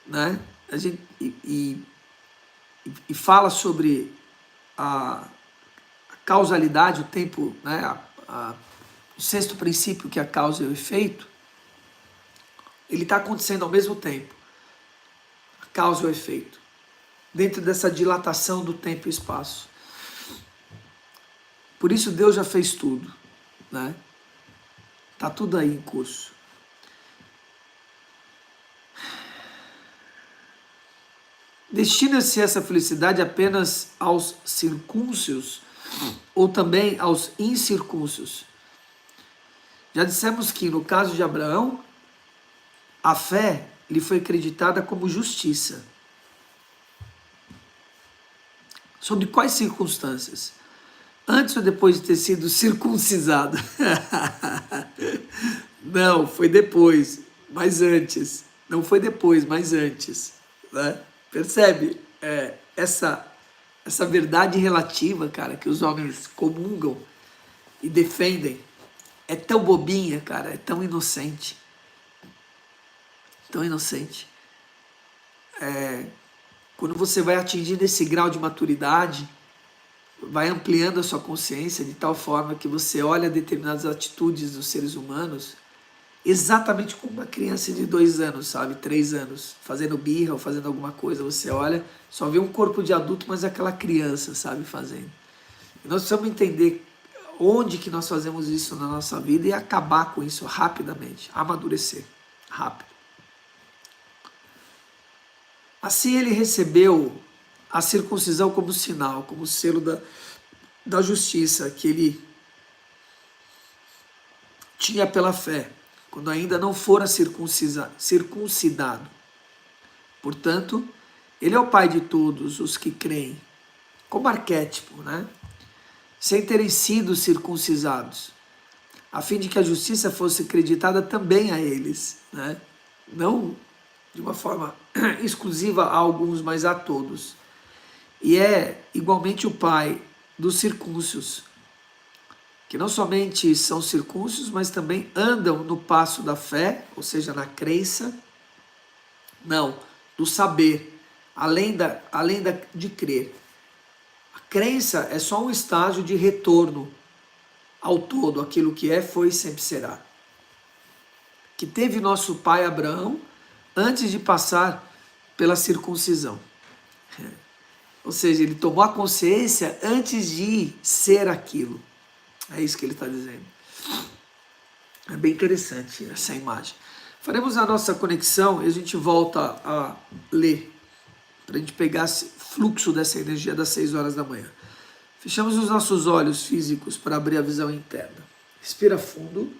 né, e fala sobre a causalidade, o tempo, né, o sexto princípio, que é a causa e o efeito, ele está acontecendo ao mesmo tempo, a causa e o efeito, dentro dessa dilatação do tempo e espaço. Por isso Deus já fez tudo, né? Tá tudo aí em curso. Destina-se essa felicidade apenas aos circúncisos ou também aos incircúncisos? Já dissemos que no caso de Abraão, a fé lhe foi acreditada como justiça. Sobre quais circunstâncias? Antes ou depois de ter sido circuncisado? Não, foi depois, mas antes. Não foi depois, mas antes. Né? Percebe? Essa verdade relativa, cara, que os homens comungam e defendem, é tão bobinha, cara, é tão inocente. Tão inocente. Quando você vai atingindo esse grau de maturidade, vai ampliando a sua consciência de tal forma que você olha determinadas atitudes dos seres humanos exatamente como uma criança de 2 anos, sabe? 3 anos, fazendo birra ou fazendo alguma coisa. Você olha, só vê um corpo de adulto, mas é aquela criança, sabe, fazendo. E nós precisamos entender onde que nós fazemos isso na nossa vida e acabar com isso rapidamente, amadurecer rápido. Assim ele recebeu a circuncisão como sinal, como selo da justiça que ele tinha pela fé, quando ainda não fora circuncidado. Portanto, ele é o pai de todos os que creem, como arquétipo, né? Sem terem sido circuncisados, a fim de que a justiça fosse acreditada também a eles, né? Não de uma forma exclusiva a alguns, mas a todos. E é igualmente o pai dos circúncisos, que não somente são circúncisos, mas também andam no passo da fé, ou seja, na crença, não, do saber, além de crer. A crença é só um estágio de retorno ao todo, aquilo que é, foi e sempre será. Que teve nosso pai Abraão antes de passar pela circuncisão. Ou seja, ele tomou a consciência antes de ser aquilo. É isso que ele está dizendo. É bem interessante essa imagem. Faremos a nossa conexão e a gente volta a ler, para a gente pegar esse fluxo dessa energia das 6 horas da manhã. Fechamos os nossos olhos físicos para abrir a visão interna. Respira fundo.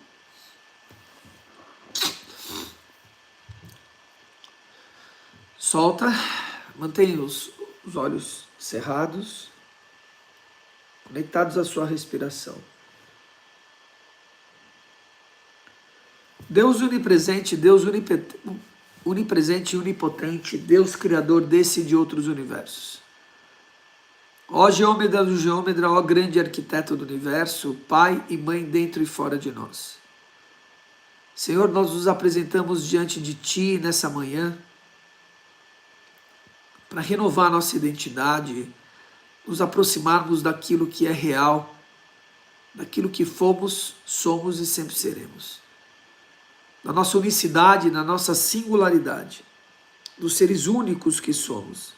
Solta. Mantenha os olhos cerrados, conectados à sua respiração. Deus onipresente, Deus onipresente e onipotente, Deus criador desse e de outros universos. Ó Geômedra do Geômedra, ó grande arquiteto do universo, Pai e Mãe dentro e fora de nós. Senhor, nós nos apresentamos diante de Ti nessa manhã, para renovar nossa identidade, nos aproximarmos daquilo que é real, daquilo que fomos, somos e sempre seremos. Na nossa unicidade, na nossa singularidade, dos seres únicos que somos.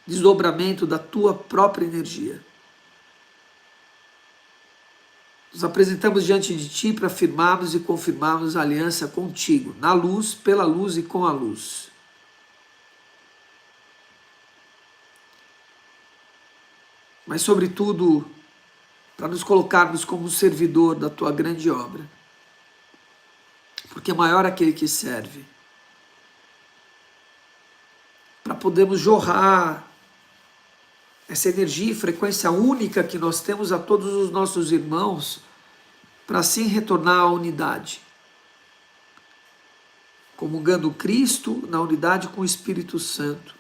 Desdobramento da Tua própria energia. Nos apresentamos diante de Ti para afirmarmos e confirmarmos a aliança contigo, na luz, pela luz e com a luz. Mas, sobretudo, para nos colocarmos como servidor da Tua grande obra. Porque maior é aquele que serve. Para podermos jorrar essa energia e frequência única que nós temos a todos os nossos irmãos, para assim retornar à unidade. Comungando Cristo na unidade com o Espírito Santo.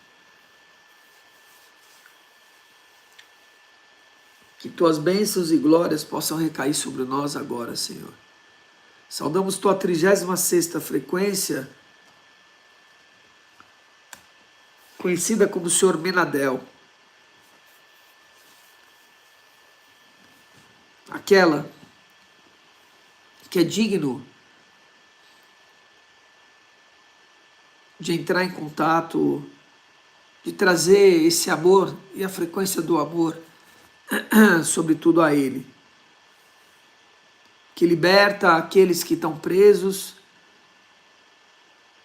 Que Tuas bênçãos e glórias possam recair sobre nós agora, Senhor. Saudamos Tua 36ª frequência, conhecida como Senhor Menadel, aquela que é digno de entrar em contato, de trazer esse amor e a frequência do amor, sobretudo a Ele, que liberta aqueles que estão presos,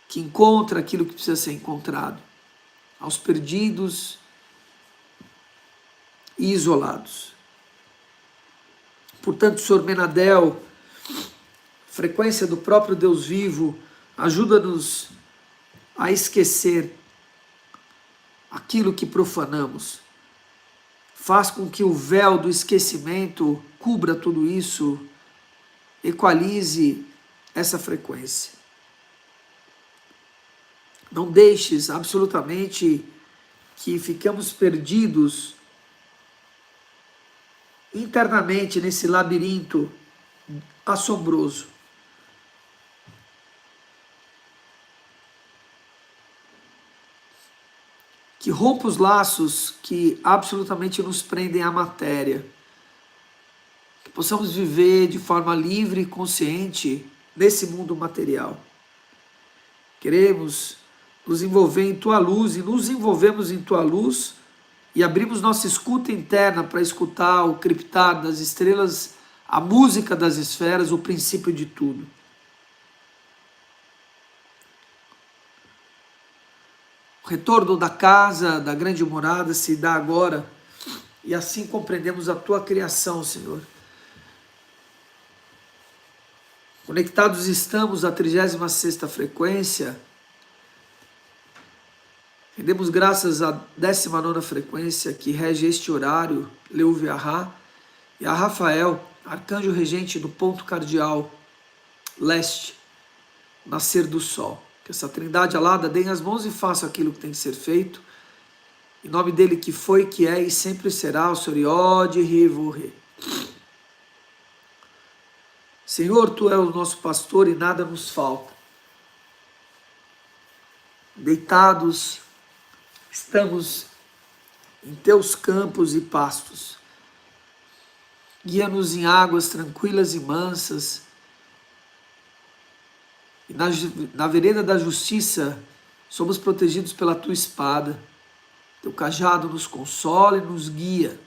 que encontra aquilo que precisa ser encontrado, aos perdidos e isolados. Portanto, Senhor Menadel, frequência do próprio Deus vivo, ajuda-nos a esquecer aquilo que profanamos. Faz com que o véu do esquecimento cubra tudo isso, equalize essa frequência. Não deixes absolutamente que ficamos perdidos internamente nesse labirinto assombroso. Que rompa os laços que absolutamente nos prendem à matéria. Que possamos viver de forma livre e consciente nesse mundo material. Queremos nos envolver em Tua luz e nos envolvemos em Tua luz e abrimos nossa escuta interna para escutar o criptar das estrelas, a música das esferas, o princípio de tudo. O retorno da casa, da grande morada, se dá agora, e assim compreendemos a Tua criação, Senhor. Conectados estamos à 36ª frequência, rendemos graças à 19ª frequência que rege este horário, Leuviahá, e a Rafael, arcanjo regente do ponto cardial leste, nascer do sol. Que essa trindade alada deem as mãos e faça aquilo que tem que ser feito. Em nome dele que foi, que é e sempre será, o Senhor Iod Rivurre. Senhor, Tu és o nosso pastor e nada nos falta. Deitados, estamos em Teus campos e pastos. Guia-nos em águas tranquilas e mansas. E na vereda da justiça, somos protegidos pela Tua espada. Teu cajado nos consola e nos guia.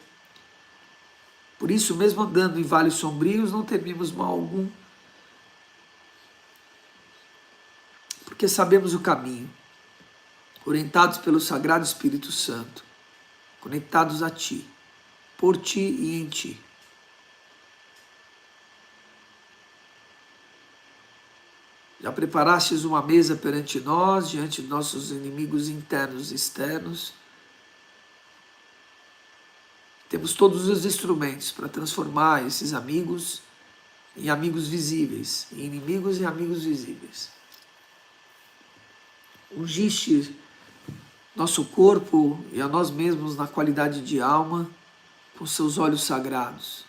Por isso, mesmo andando em vales sombrios, não tememos mal algum. Porque sabemos o caminho. Orientados pelo Sagrado Espírito Santo. Conectados a Ti. Por Ti e em Ti. Já preparastes uma mesa perante nós, diante de nossos inimigos internos e externos. Temos todos os instrumentos para transformar esses amigos em amigos visíveis, em inimigos em amigos visíveis. Ungiste nosso corpo e a nós mesmos na qualidade de alma com seus olhos sagrados.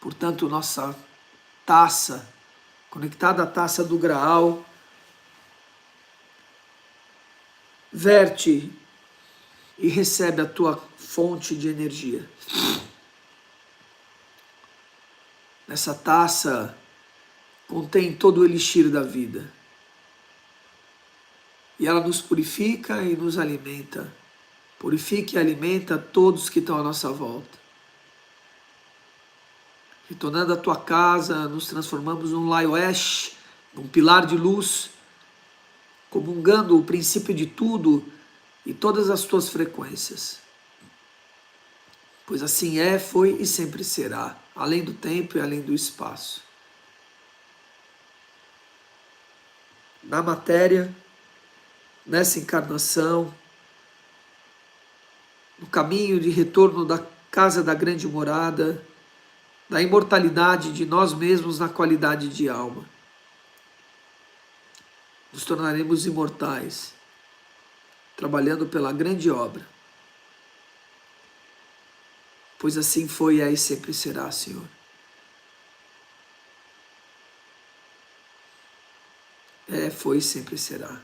Portanto, nossa taça, conectada à taça do Graal, verte e recebe a Tua fonte de energia. Essa taça contém todo o elixir da vida. E ela nos purifica e nos alimenta. Purifica e alimenta todos que estão à nossa volta. Retornando à Tua casa, nos transformamos num Laioesh, num pilar de luz, comungando o princípio de tudo e todas as Tuas frequências. Pois assim é, foi e sempre será, além do tempo e além do espaço. Na matéria, nessa encarnação, no caminho de retorno da casa da grande morada, da imortalidade de nós mesmos na qualidade de alma. Nos tornaremos imortais, trabalhando pela grande obra. Pois assim foi, é e sempre será, Senhor. É, foi e sempre será.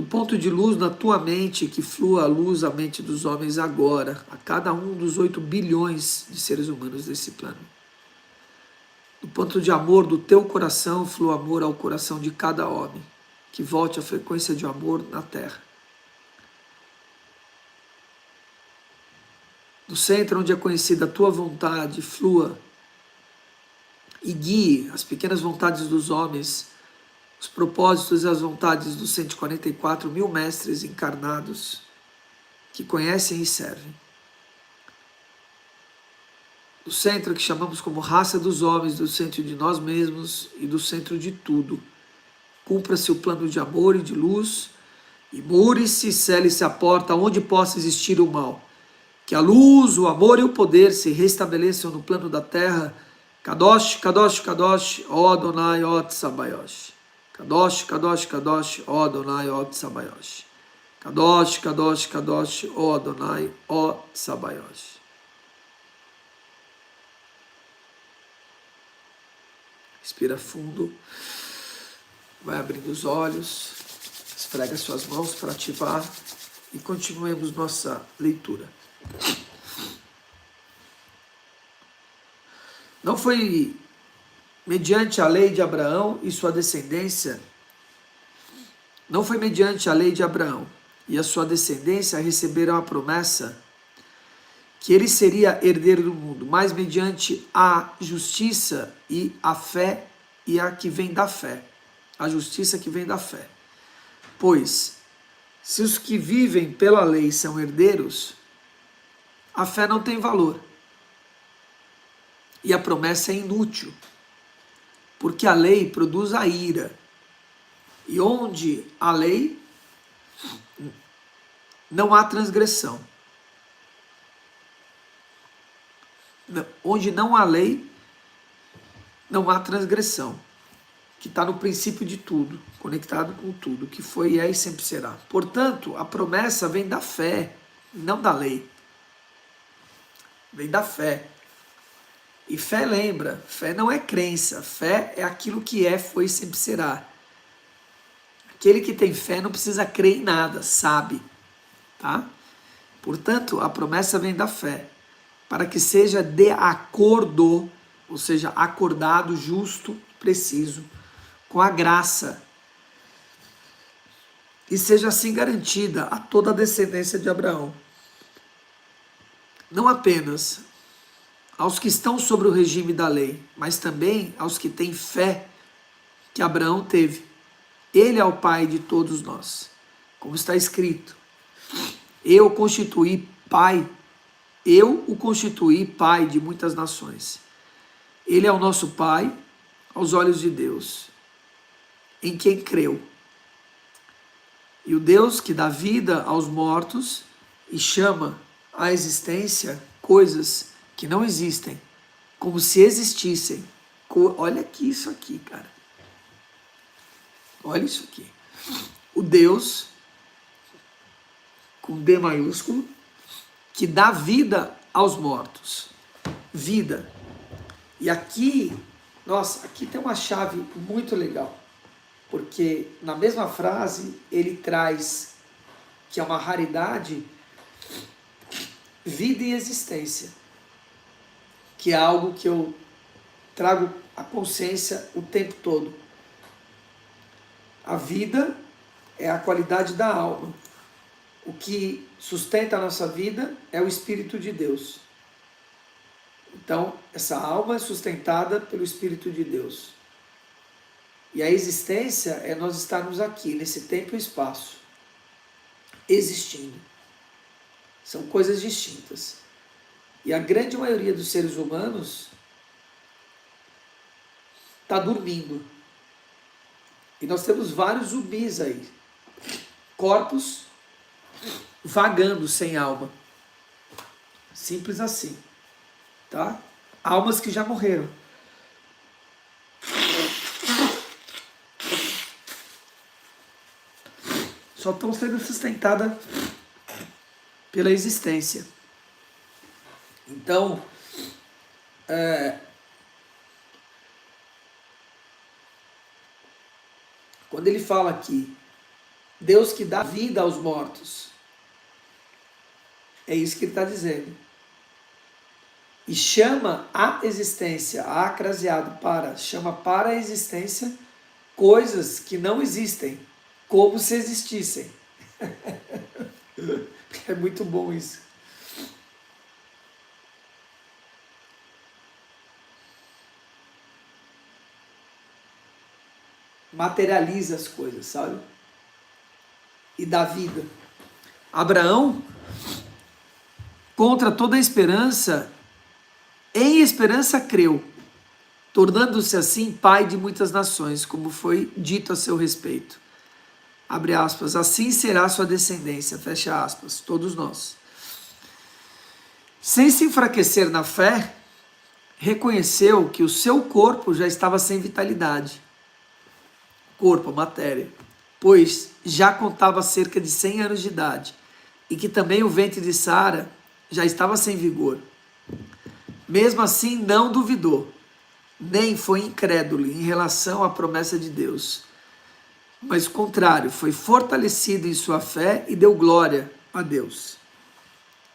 ponto de luz na tua mente, que flua a luz à mente dos homens agora, a cada um dos 8 bilhões de seres humanos desse plano. Do ponto de amor do teu coração, flua amor ao coração de cada homem, que volte à frequência de amor na terra. Do centro onde é conhecida a tua vontade, flua e guie as pequenas vontades dos homens, os propósitos e as vontades dos 144 mil mestres encarnados que conhecem e servem. Do centro que chamamos como raça dos homens, do centro de nós mesmos e do centro de tudo. Cumpra-se o plano de amor e de luz, e mure-se e cele-se a porta onde possa existir o mal. Que a luz, o amor e o poder se restabeleçam no plano da terra. Kadosh, Kadosh, Kadosh, ó Adonai, ó Tsabayosh. Kadosh, Kadosh, Kadosh, ó Adonai, ó Tsabayosh. Kadosh, Kadosh, Kadosh, ó Adonai, ó Tsabayosh. Respira fundo, vai abrindo os olhos, esfrega suas mãos para ativar e continuemos nossa leitura. Não foi mediante a lei de Abraão e sua descendência, não foi mediante a lei de Abraão e a sua descendência receberam a promessa que ele seria herdeiro do mundo, mas mediante a justiça e a fé e a que vem da fé. A justiça que vem da fé. Pois, se os que vivem pela lei são herdeiros, a fé não tem valor. E a promessa é inútil, porque a lei produz a ira. E onde há lei, não há transgressão. Onde não há lei, não há transgressão, que está no princípio de tudo, conectado com tudo, que foi, é e sempre será. Portanto, a promessa vem da fé, não da lei. Vem da fé. E fé lembra, fé não é crença, fé é aquilo que é, foi e sempre será. Aquele que tem fé não precisa crer em nada, sabe, tá? Portanto, a promessa vem da fé, para que seja de acordo, ou seja, acordado, justo, preciso, com a graça, e seja assim garantida a toda a descendência de Abraão. Não apenas aos que estão sobre o regime da lei, mas também aos que têm fé que Abraão teve. Ele é o pai de todos nós, como está escrito. Eu o constituí pai de muitas nações. Ele é o nosso pai aos olhos de Deus, em quem creu. E o Deus que dá vida aos mortos e chama à existência coisas que não existem, como se existissem. Olha aqui isso aqui, cara. Olha isso aqui. O Deus, com D maiúsculo, que dá vida aos mortos. Vida. E aqui, nossa, aqui tem uma chave muito legal. Porque na mesma frase ele traz que é uma raridade, vida e existência. Que é algo que eu trago à consciência o tempo todo. A vida é a qualidade da alma. O que sustenta a nossa vida é o Espírito de Deus. Então, essa alma é sustentada pelo Espírito de Deus. E a existência é nós estarmos aqui, nesse tempo e espaço, existindo. São coisas distintas. E a grande maioria dos seres humanos está dormindo. E nós temos vários zumbis aí. Corpos vagando sem alma. Simples assim. Tá? Almas que já morreram. Só estão sendo sustentadas pela existência. Então, quando ele fala aqui Deus que dá vida aos mortos. É isso que ele está dizendo. E chama a existência, a acraseado chama para a existência coisas que não existem, como se existissem. É muito bom isso. Materializa as coisas, sabe? E dá vida. Abraão, contra toda a esperança, em esperança creu, tornando-se assim pai de muitas nações, como foi dito a seu respeito. Abre aspas, assim será sua descendência, fecha aspas, todos nós. Sem se enfraquecer na fé, reconheceu que o seu corpo já estava sem vitalidade. Corpo, matéria. Pois já contava cerca de 100 anos de idade, e que também o ventre de Sara já estava sem vigor. Mesmo assim, não duvidou, nem foi incrédulo em relação à promessa de Deus. Mas, ao contrário, foi fortalecido em sua fé e deu glória a Deus,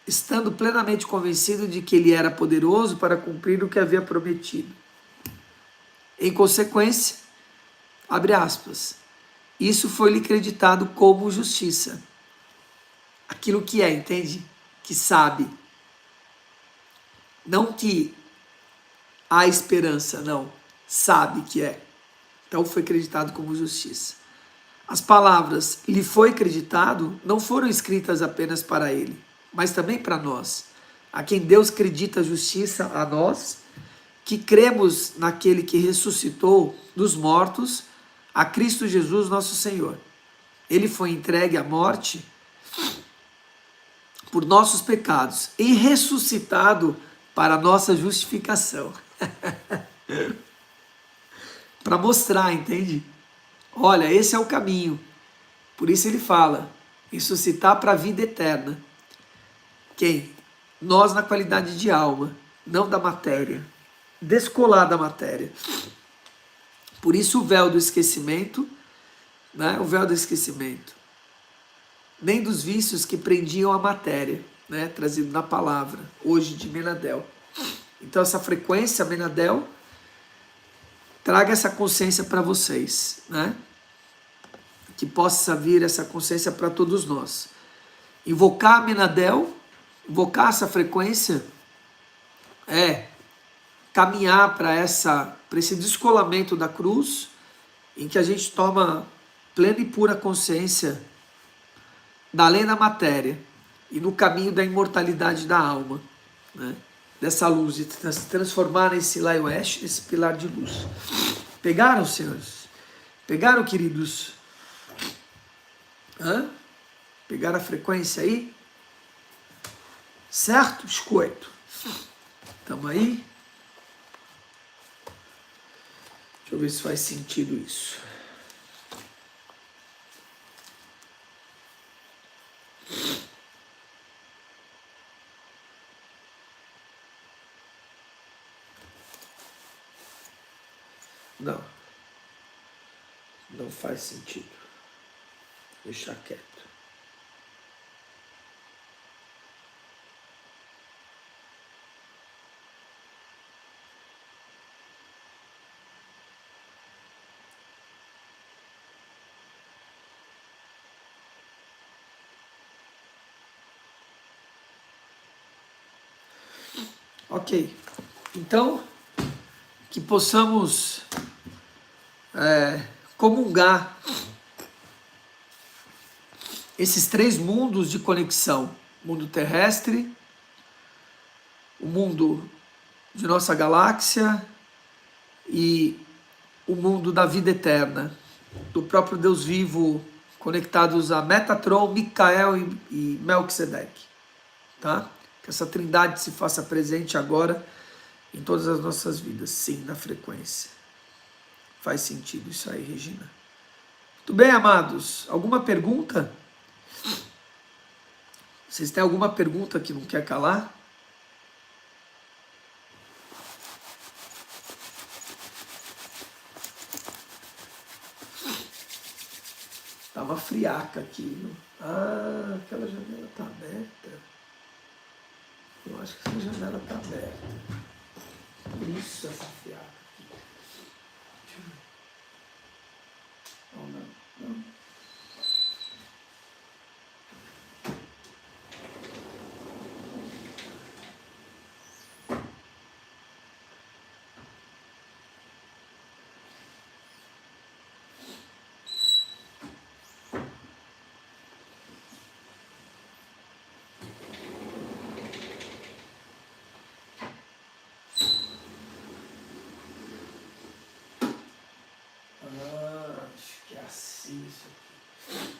estando plenamente convencido de que ele era poderoso para cumprir o que havia prometido. Em consequência, abre aspas, isso foi-lhe creditado como justiça. Aquilo que é, entende? Que sabe. Não que há esperança, não. Sabe que é. Então foi creditado como justiça. As palavras lhe foi creditado não foram escritas apenas para ele, mas também para nós, a quem Deus acredita a justiça a nós, que cremos naquele que ressuscitou dos mortos, a Cristo Jesus nosso Senhor. Ele foi entregue à morte por nossos pecados e ressuscitado para nossa justificação. Para mostrar, entende? Olha, esse é o caminho. Por isso ele fala, ressuscitar para a vida eterna. Quem? Nós na qualidade de alma, não da matéria. Descolar da matéria. Por isso o véu do esquecimento, né? O véu do esquecimento. Nem dos vícios que prendiam a matéria, né? Trazido na palavra, hoje de Menadel. Então essa frequência, Menadel, traga essa consciência para vocês, né? Que possa vir essa consciência para todos nós. Invocar Menadel, invocar essa frequência, é caminhar para esse descolamento da cruz, em que a gente toma plena e pura consciência da lei da matéria e no caminho da imortalidade da alma, né? Dessa luz, de se transformar nesse Laiwesh, nesse pilar de luz. Pegaram, senhores? Pegaram, queridos? Hã? Pegaram a frequência aí? Certo? Biscoito. Estamos aí? Deixa eu ver se faz sentido isso. Não. Não faz sentido. Deixar quieto. Ok. Então, que possamos comungar esses três mundos de conexão. O mundo terrestre, o mundo de nossa galáxia e o mundo da vida eterna, do próprio Deus vivo, conectados a Metatron, Micael e Melquisedeque. Tá? Que essa trindade se faça presente agora em todas as nossas vidas, sim, na frequência. Faz sentido isso aí, Regina. Muito bem, amados. Alguma pergunta? Vocês têm alguma pergunta que não quer calar? Estava friado. fiaca aqui. Viu? Ah, aquela janela está aberta. Eu acho que essa janela está aberta. Por isso essa fiaca aqui. Deixa eu ver. Oh, não, não. Acho que é assim isso aqui.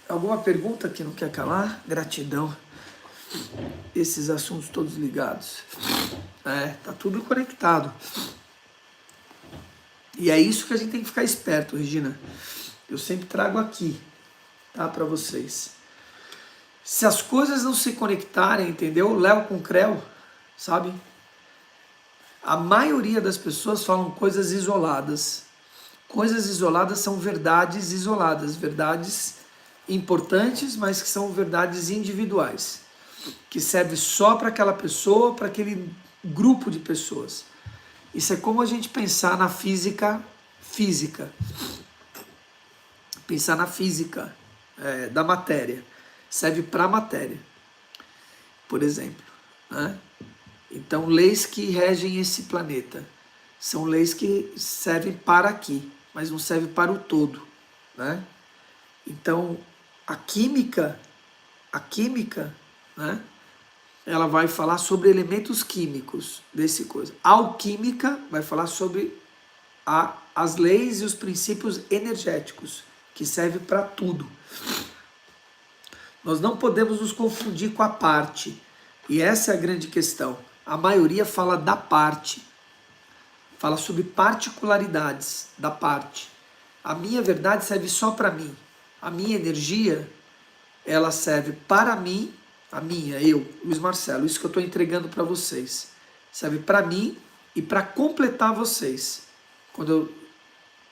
Alguma pergunta que não quer calar? Gratidão. Esses assuntos todos ligados. Tá tudo conectado. E é isso que a gente tem que ficar esperto, Regina. Eu sempre trago aqui, tá, para vocês. Se as coisas não se conectarem, entendeu? Léo com Creu, sabe? A maioria das pessoas falam coisas isoladas. Coisas isoladas são verdades isoladas, verdades importantes, mas que são verdades individuais, que serve só para aquela pessoa, para aquele grupo de pessoas. Isso é como a gente pensar na física. Pensar na física da matéria. Serve para a matéria, por exemplo, né? Então, leis que regem esse planeta são leis que servem para aqui, mas não servem para o todo, né? Então, a química, né? Ela vai falar sobre elementos químicos desse coisa. A alquímica vai falar sobre as leis e os princípios energéticos, que servem para tudo. Nós não podemos nos confundir com a parte. E essa é a grande questão. A maioria fala da parte. Fala sobre particularidades da parte. A minha verdade serve só para mim. A minha energia, ela serve para mim, eu, Luiz Marcelo, isso que eu estou entregando para vocês. Serve para mim e para completar vocês. Quando eu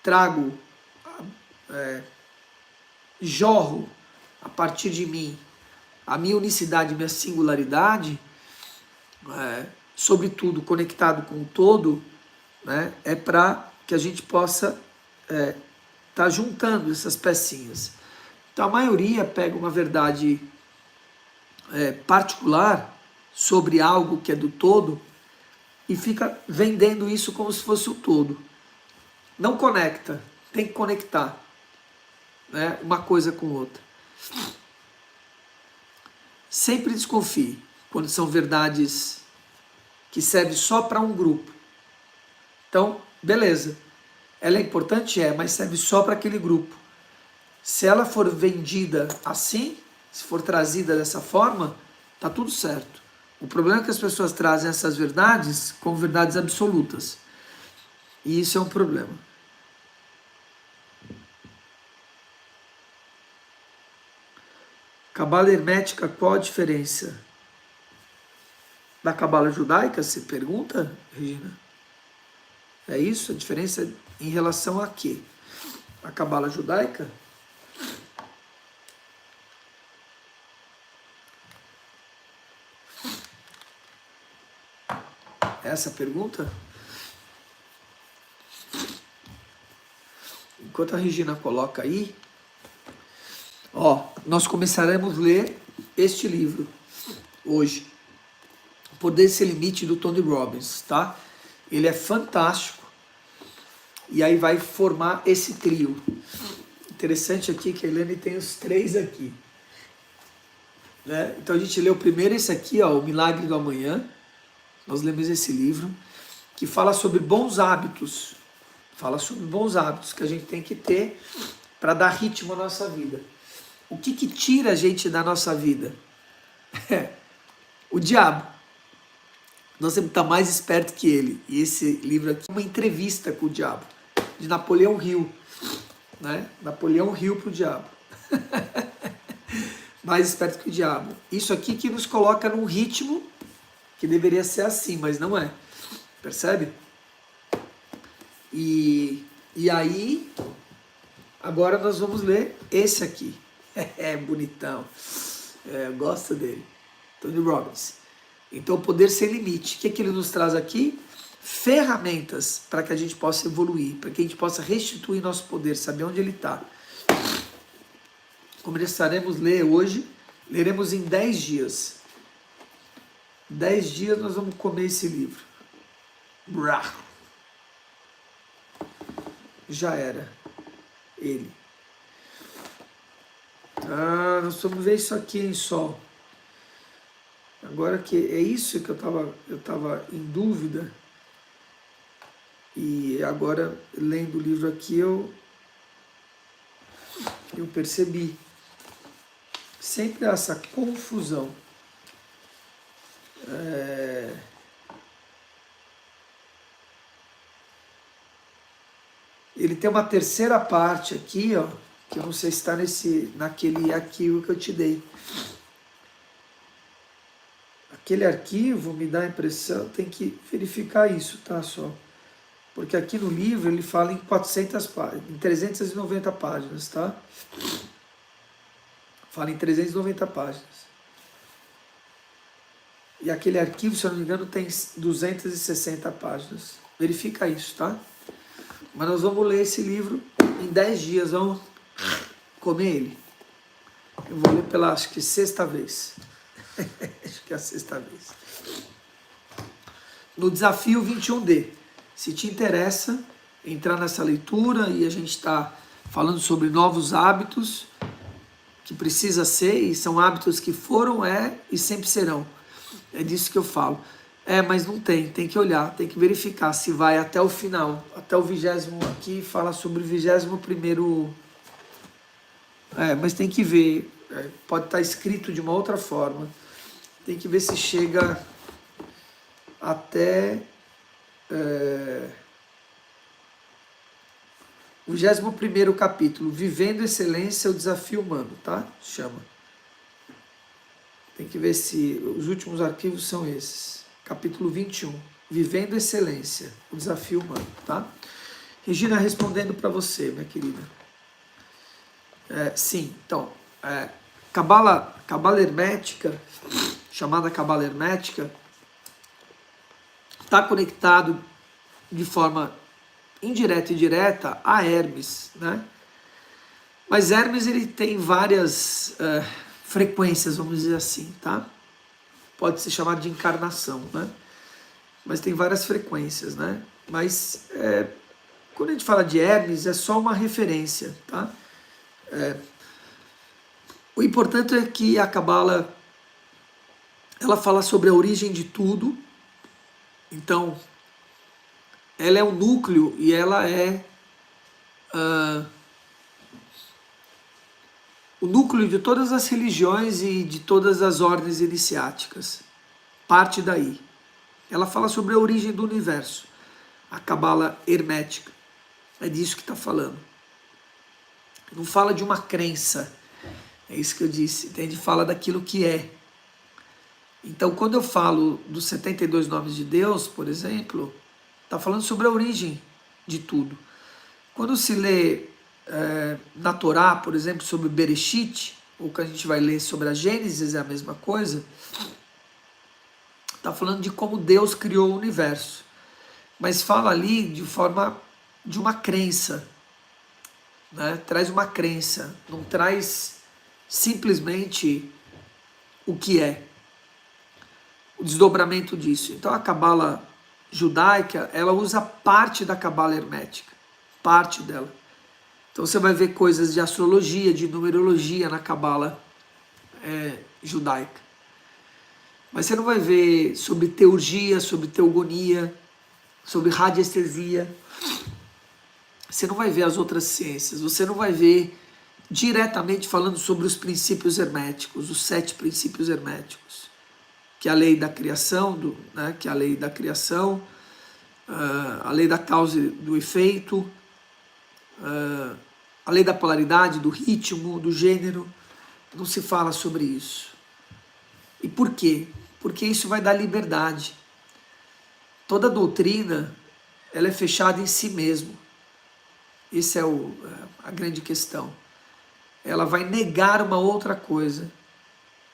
trago, jorro a partir de mim a minha unicidade, minha singularidade, sobretudo conectado com o todo, né, é para que a gente possa tá juntando essas pecinhas. Então a maioria pega uma verdade particular sobre algo que é do todo e fica vendendo isso como se fosse o todo. Não conecta, tem que conectar, né, uma coisa com outra. Sempre desconfie quando são verdades que servem só para um grupo. Então, beleza, ela é importante, mas serve só para aquele grupo. Se ela for vendida assim, se for trazida dessa forma, tá tudo certo. O problema é que as pessoas trazem essas verdades como verdades absolutas. E isso é um problema. Cabala hermética, qual a diferença? Da cabala judaica, você pergunta, Regina? É isso? A diferença em relação a quê? A cabala judaica? Essa pergunta? Enquanto a Regina coloca aí, nós começaremos a ler este livro hoje, O Poder Sem Limite, do Tony Robbins, tá? Ele é fantástico e aí vai formar esse trio. Interessante aqui que a Helene tem os 3 aqui, né? Então a gente leu primeiro esse aqui, O Milagre do Amanhã. Nós lemos esse livro que fala sobre bons hábitos. Fala sobre bons hábitos que a gente tem que ter para dar ritmo à nossa vida. O que tira a gente da nossa vida? O diabo. Nós temos que estar mais esperto que ele. E esse livro aqui é uma entrevista com o diabo, de Napoleão Hill, né? Napoleão Hill para o diabo. Mais esperto que o diabo. Isso aqui que nos coloca num ritmo que deveria ser assim, mas não é. Percebe? E aí Agora nós vamos ler esse aqui. É bonitão. Eu gosto dele. Tony Robbins. Então, o poder sem limite. O que é que ele nos traz aqui? Ferramentas para que a gente possa evoluir, para que a gente possa restituir nosso poder, saber onde ele está. Começaremos a ler hoje, leremos em 10 dias. 10 dias nós vamos comer esse livro. Brá. Já era. Ele. Nós vamos ver isso aqui em Sol. Agora que é isso que eu tava em dúvida. E agora, lendo o livro aqui, eu percebi. Sempre essa confusão. Ele tem uma terceira parte aqui, ó, que eu não sei se está naquele arquivo que eu te dei. Aquele arquivo me dá a impressão, tem que verificar isso, tá, só? Porque aqui no livro ele fala em 400 páginas, em 390 páginas, tá? Fala em 390 páginas. E aquele arquivo, se eu não me engano, tem 260 páginas. Verifica isso, tá? Mas nós vamos ler esse livro em 10 dias, vamos comer ele. Eu vou ler pela, acho que sexta vez. Acho que é a sexta vez. No desafio 21D. Se te interessa entrar nessa leitura e a gente está falando sobre novos hábitos que precisa ser, e são hábitos que foram, e sempre serão. É disso que eu falo. Mas não tem que olhar, tem que verificar se vai até o final, até o 20º aqui, fala sobre o 21º. Mas tem que ver, pode estar escrito de uma outra forma. Tem que ver se chega até o 21º capítulo, Vivendo Excelência, o Desafio Humano, tá? Chama. Tem que ver se os últimos arquivos são esses. Capítulo 21, Vivendo Excelência, o Desafio Humano, tá? Regina, respondendo para você, minha querida. Sim, então, Cabala Hermética, chamada Cabala Hermética, está conectado de forma indireta e direta a Hermes, né? Mas Hermes, ele tem várias frequências, vamos dizer assim, tá? Pode ser chamado de encarnação, né? Mas tem várias frequências, né? Mas quando a gente fala de Hermes, é só uma referência, tá? O importante é que a Cabala, ela fala sobre a origem de tudo. Então, ela é o núcleo e ela é o núcleo de todas as religiões e de todas as ordens iniciáticas. Parte daí. Ela fala sobre a origem do universo. A Cabala hermética. É disso que está falando. Não fala de uma crença. É isso que eu disse. Entende? Fala daquilo que é. Então, quando eu falo dos 72 nomes de Deus, por exemplo, está falando sobre a origem de tudo. Quando se lê na Torá, por exemplo, sobre Bereshit, ou que a gente vai ler sobre a Gênesis, é a mesma coisa, está falando de como Deus criou o universo. Mas fala ali de uma crença, né? Traz uma crença, não traz simplesmente o que é. O desdobramento disso. Então a Cabala judaica, ela usa parte da Cabala hermética, parte dela. Então você vai ver coisas de astrologia, de numerologia na Cabala judaica. Mas você não vai ver sobre teurgia, sobre teogonia, sobre radiestesia. Você não vai ver as outras ciências. Você não vai ver diretamente falando sobre os princípios herméticos, os 7 princípios herméticos. Que é a lei da criação, que é a lei da criação, a lei da causa e do efeito, a lei da polaridade, do ritmo, do gênero. Não se fala sobre isso. E por quê? Porque isso vai dar liberdade. Toda doutrina, ela é fechada em si mesmo. Essa é a grande questão. Ela vai negar uma outra coisa.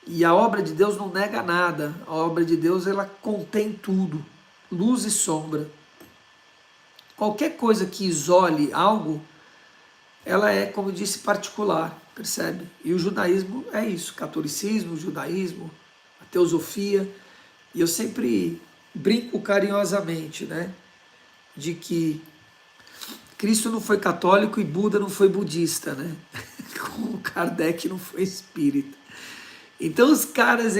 E a obra de Deus não nega nada. A obra de Deus, ela contém tudo, luz e sombra. Qualquer coisa que isole algo, ela é, como eu disse, particular, percebe? E o judaísmo é isso, catolicismo, judaísmo, a teosofia. E eu sempre brinco carinhosamente, né, de que Cristo não foi católico e Buda não foi budista, né? Como Kardec não foi espírita. Então os caras,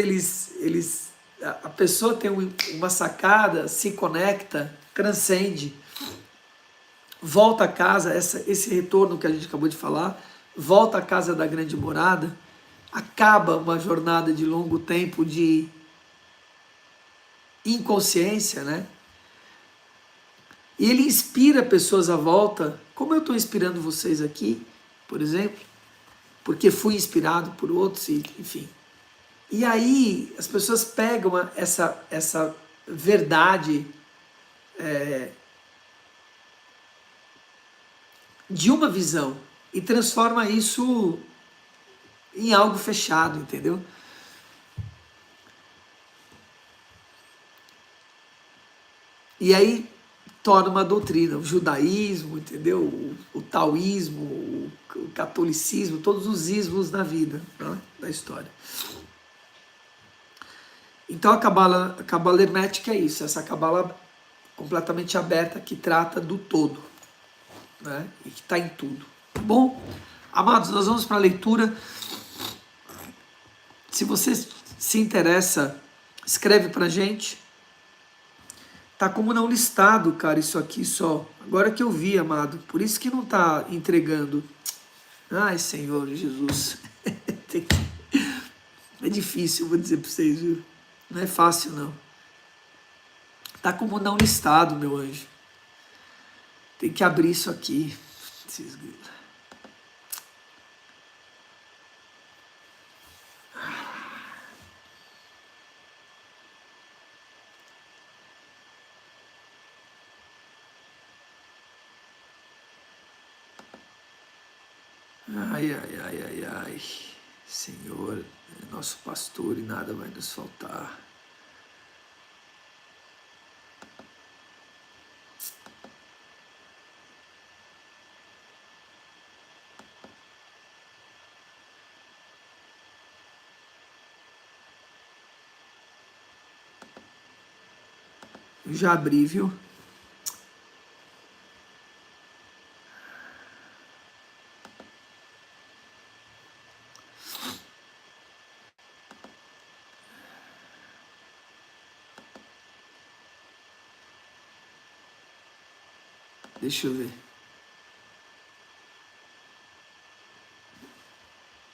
a pessoa tem uma sacada, se conecta, transcende, volta a casa, esse retorno que a gente acabou de falar, volta à casa da grande morada, acaba uma jornada de longo tempo de inconsciência, né? E ele inspira pessoas à volta, como eu estou inspirando vocês aqui, por exemplo, porque fui inspirado por outros, enfim. E aí as pessoas pegam essa verdade de uma visão e transforma isso em algo fechado, entendeu? E aí torna uma doutrina, o judaísmo, entendeu? O taoísmo, o catolicismo, todos os ismos da vida, né? Da história. Então a cabala hermética é isso, essa cabala completamente aberta que trata do todo, né? E que está em tudo. Tá bom? Amados, nós vamos para a leitura. Se você se interessa, escreve para a gente. Tá como não listado, cara, isso aqui só. Agora que eu vi, amado. Por isso que não tá entregando. Ai, Senhor Jesus. É difícil, vou dizer para vocês, viu? Não é fácil, não. Tá como não listado, meu anjo. Tem que abrir isso aqui. Ai, ai, ai, ai, ai. Senhor, é nosso pastor e nada vai nos faltar. Eu já abri, viu? Deixa eu ver.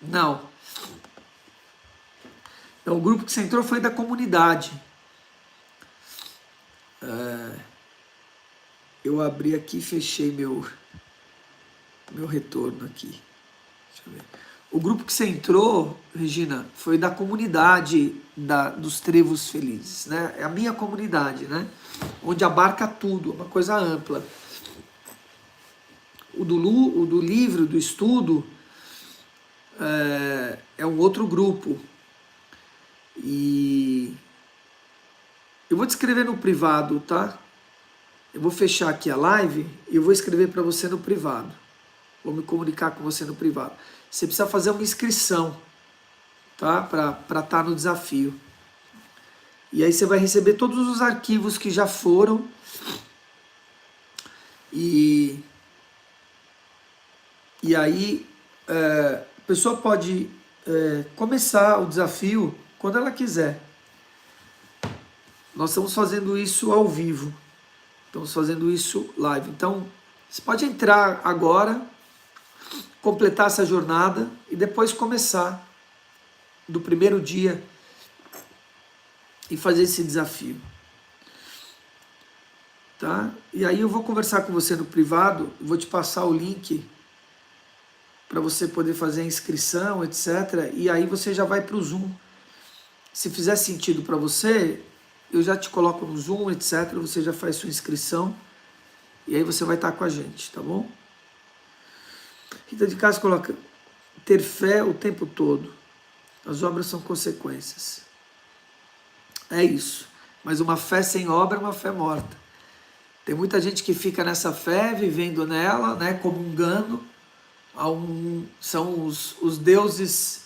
Não. Então, o grupo que você entrou foi da comunidade. Eu abri aqui e fechei meu retorno aqui. Deixa eu ver. O grupo que você entrou, Regina, foi da comunidade dos Trevos Felizes, né? É a minha comunidade, né? Onde abarca tudo, uma coisa ampla. O do livro, do estudo, é um outro grupo. E eu vou te escrever no privado, tá? Eu vou fechar aqui a live e eu vou escrever para você no privado. Vou me comunicar com você no privado. Você precisa fazer uma inscrição, tá? Para estar no desafio. E aí você vai receber todos os arquivos que já foram. E aí a pessoa pode começar o desafio quando ela quiser. Nós estamos fazendo isso ao vivo. Estamos fazendo isso live. Então, você pode entrar agora, completar essa jornada e depois começar do primeiro dia e fazer esse desafio. Tá? E aí eu vou conversar com você no privado, vou te passar o link para você poder fazer a inscrição, etc. E aí você já vai para o Zoom. Se fizer sentido para você, eu já te coloco no Zoom, etc. Você já faz sua inscrição e aí você vai estar com a gente, tá bom? Rita de Castro coloca, ter fé o tempo todo. As obras são consequências. É isso. Mas uma fé sem obra é uma fé morta. Tem muita gente que fica nessa fé, vivendo nela, né, comungando. São os deuses,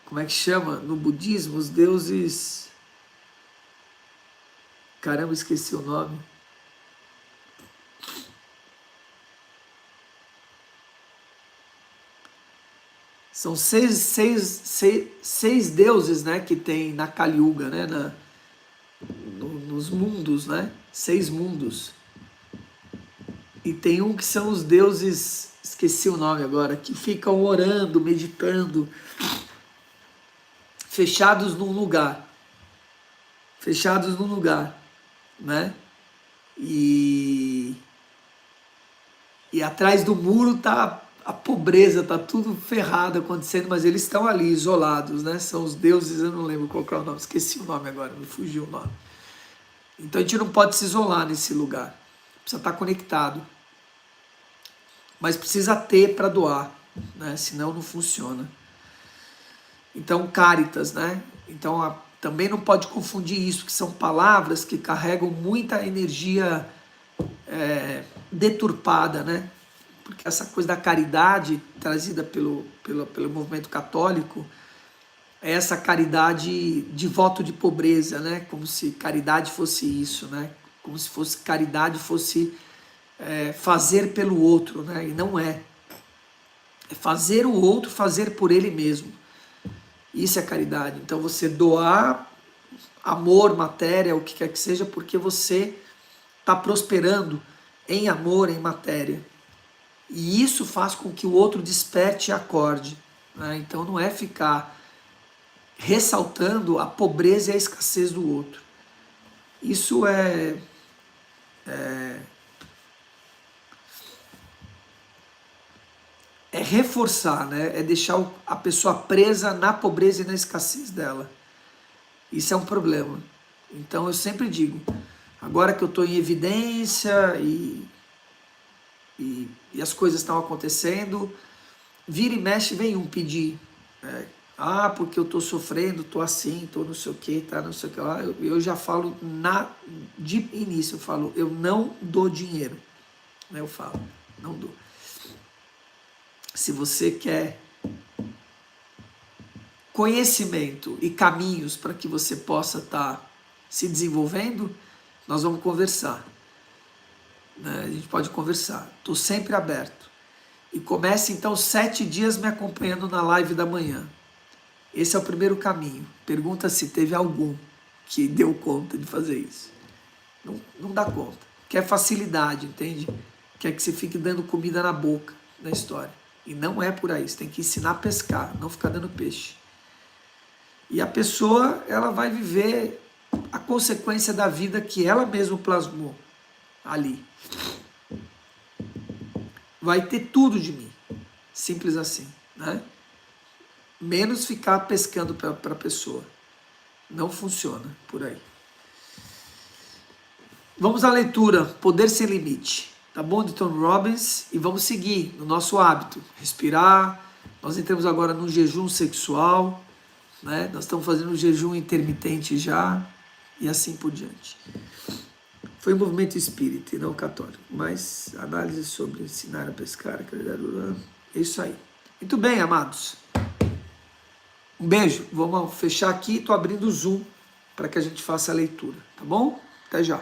como é que chama? No budismo, os deuses... Caramba, esqueci o nome. São seis deuses, né, que tem na Kali Yuga, né, nos mundos, né? 6 mundos. E tem um que são os deuses, esqueci o nome agora, que ficam orando, meditando, fechados num lugar. Fechados num lugar, né? E atrás do muro tá a pobreza, tá tudo ferrado acontecendo, mas eles estão ali isolados, né? São os deuses, eu não lembro qual é o nome, esqueci o nome agora, me fugiu o nome. Então a gente não pode se isolar nesse lugar, precisa estar conectado. Mas precisa ter para doar, né? Senão não funciona. Então, caritas, né? Então, também não pode confundir isso, que são palavras que carregam muita energia deturpada, né? Porque essa coisa da caridade trazida pelo movimento católico é essa caridade de voto de pobreza, né? Como se caridade fosse isso, né? Como se caridade fosse fazer pelo outro, né? E não é. É fazer o outro fazer por ele mesmo. Isso é caridade. Então você doar amor, matéria, o que quer que seja, porque você está prosperando em amor, em matéria. E isso faz com que o outro desperte e acorde, né? Então não é ficar ressaltando a pobreza e a escassez do outro. Isso é reforçar, né? É deixar a pessoa presa na pobreza e na escassez dela. Isso é um problema. Então eu sempre digo, agora que eu estou em evidência e as coisas estão acontecendo, vira e mexe, vem um pedir. Porque eu estou sofrendo, estou assim, estou não sei o que, tá, não sei o que lá. Eu já falo de início, eu falo, eu não dou dinheiro. Eu falo, não dou. Se você quer conhecimento e caminhos para que você possa estar se desenvolvendo, nós vamos conversar. A gente pode conversar. Estou sempre aberto. E comece então 7 dias me acompanhando na live da manhã. Esse é o primeiro caminho. Pergunta se teve algum que deu conta de fazer isso. Não dá conta. Quer facilidade, entende? Quer que você fique dando comida na boca na história. E não é por aí. Você tem que ensinar a pescar, não ficar dando peixe. E a pessoa, ela vai viver a consequência da vida que ela mesma plasmou ali. Vai ter tudo de mim. Simples assim, né? Menos ficar pescando para a pessoa. Não funciona por aí. Vamos à leitura, Poder Sem Limite, tá bom? De Tony Robbins. E vamos seguir no nosso hábito. Respirar. Nós entramos agora no jejum sexual, né? Nós estamos fazendo um jejum intermitente já. E assim por diante. Foi um movimento espírita e não católico. Mas análise sobre ensinar a pescar, é isso aí. Muito bem, amados. Um beijo. Vamos fechar aqui. Estou abrindo o Zoom para que a gente faça a leitura, tá bom? Até já.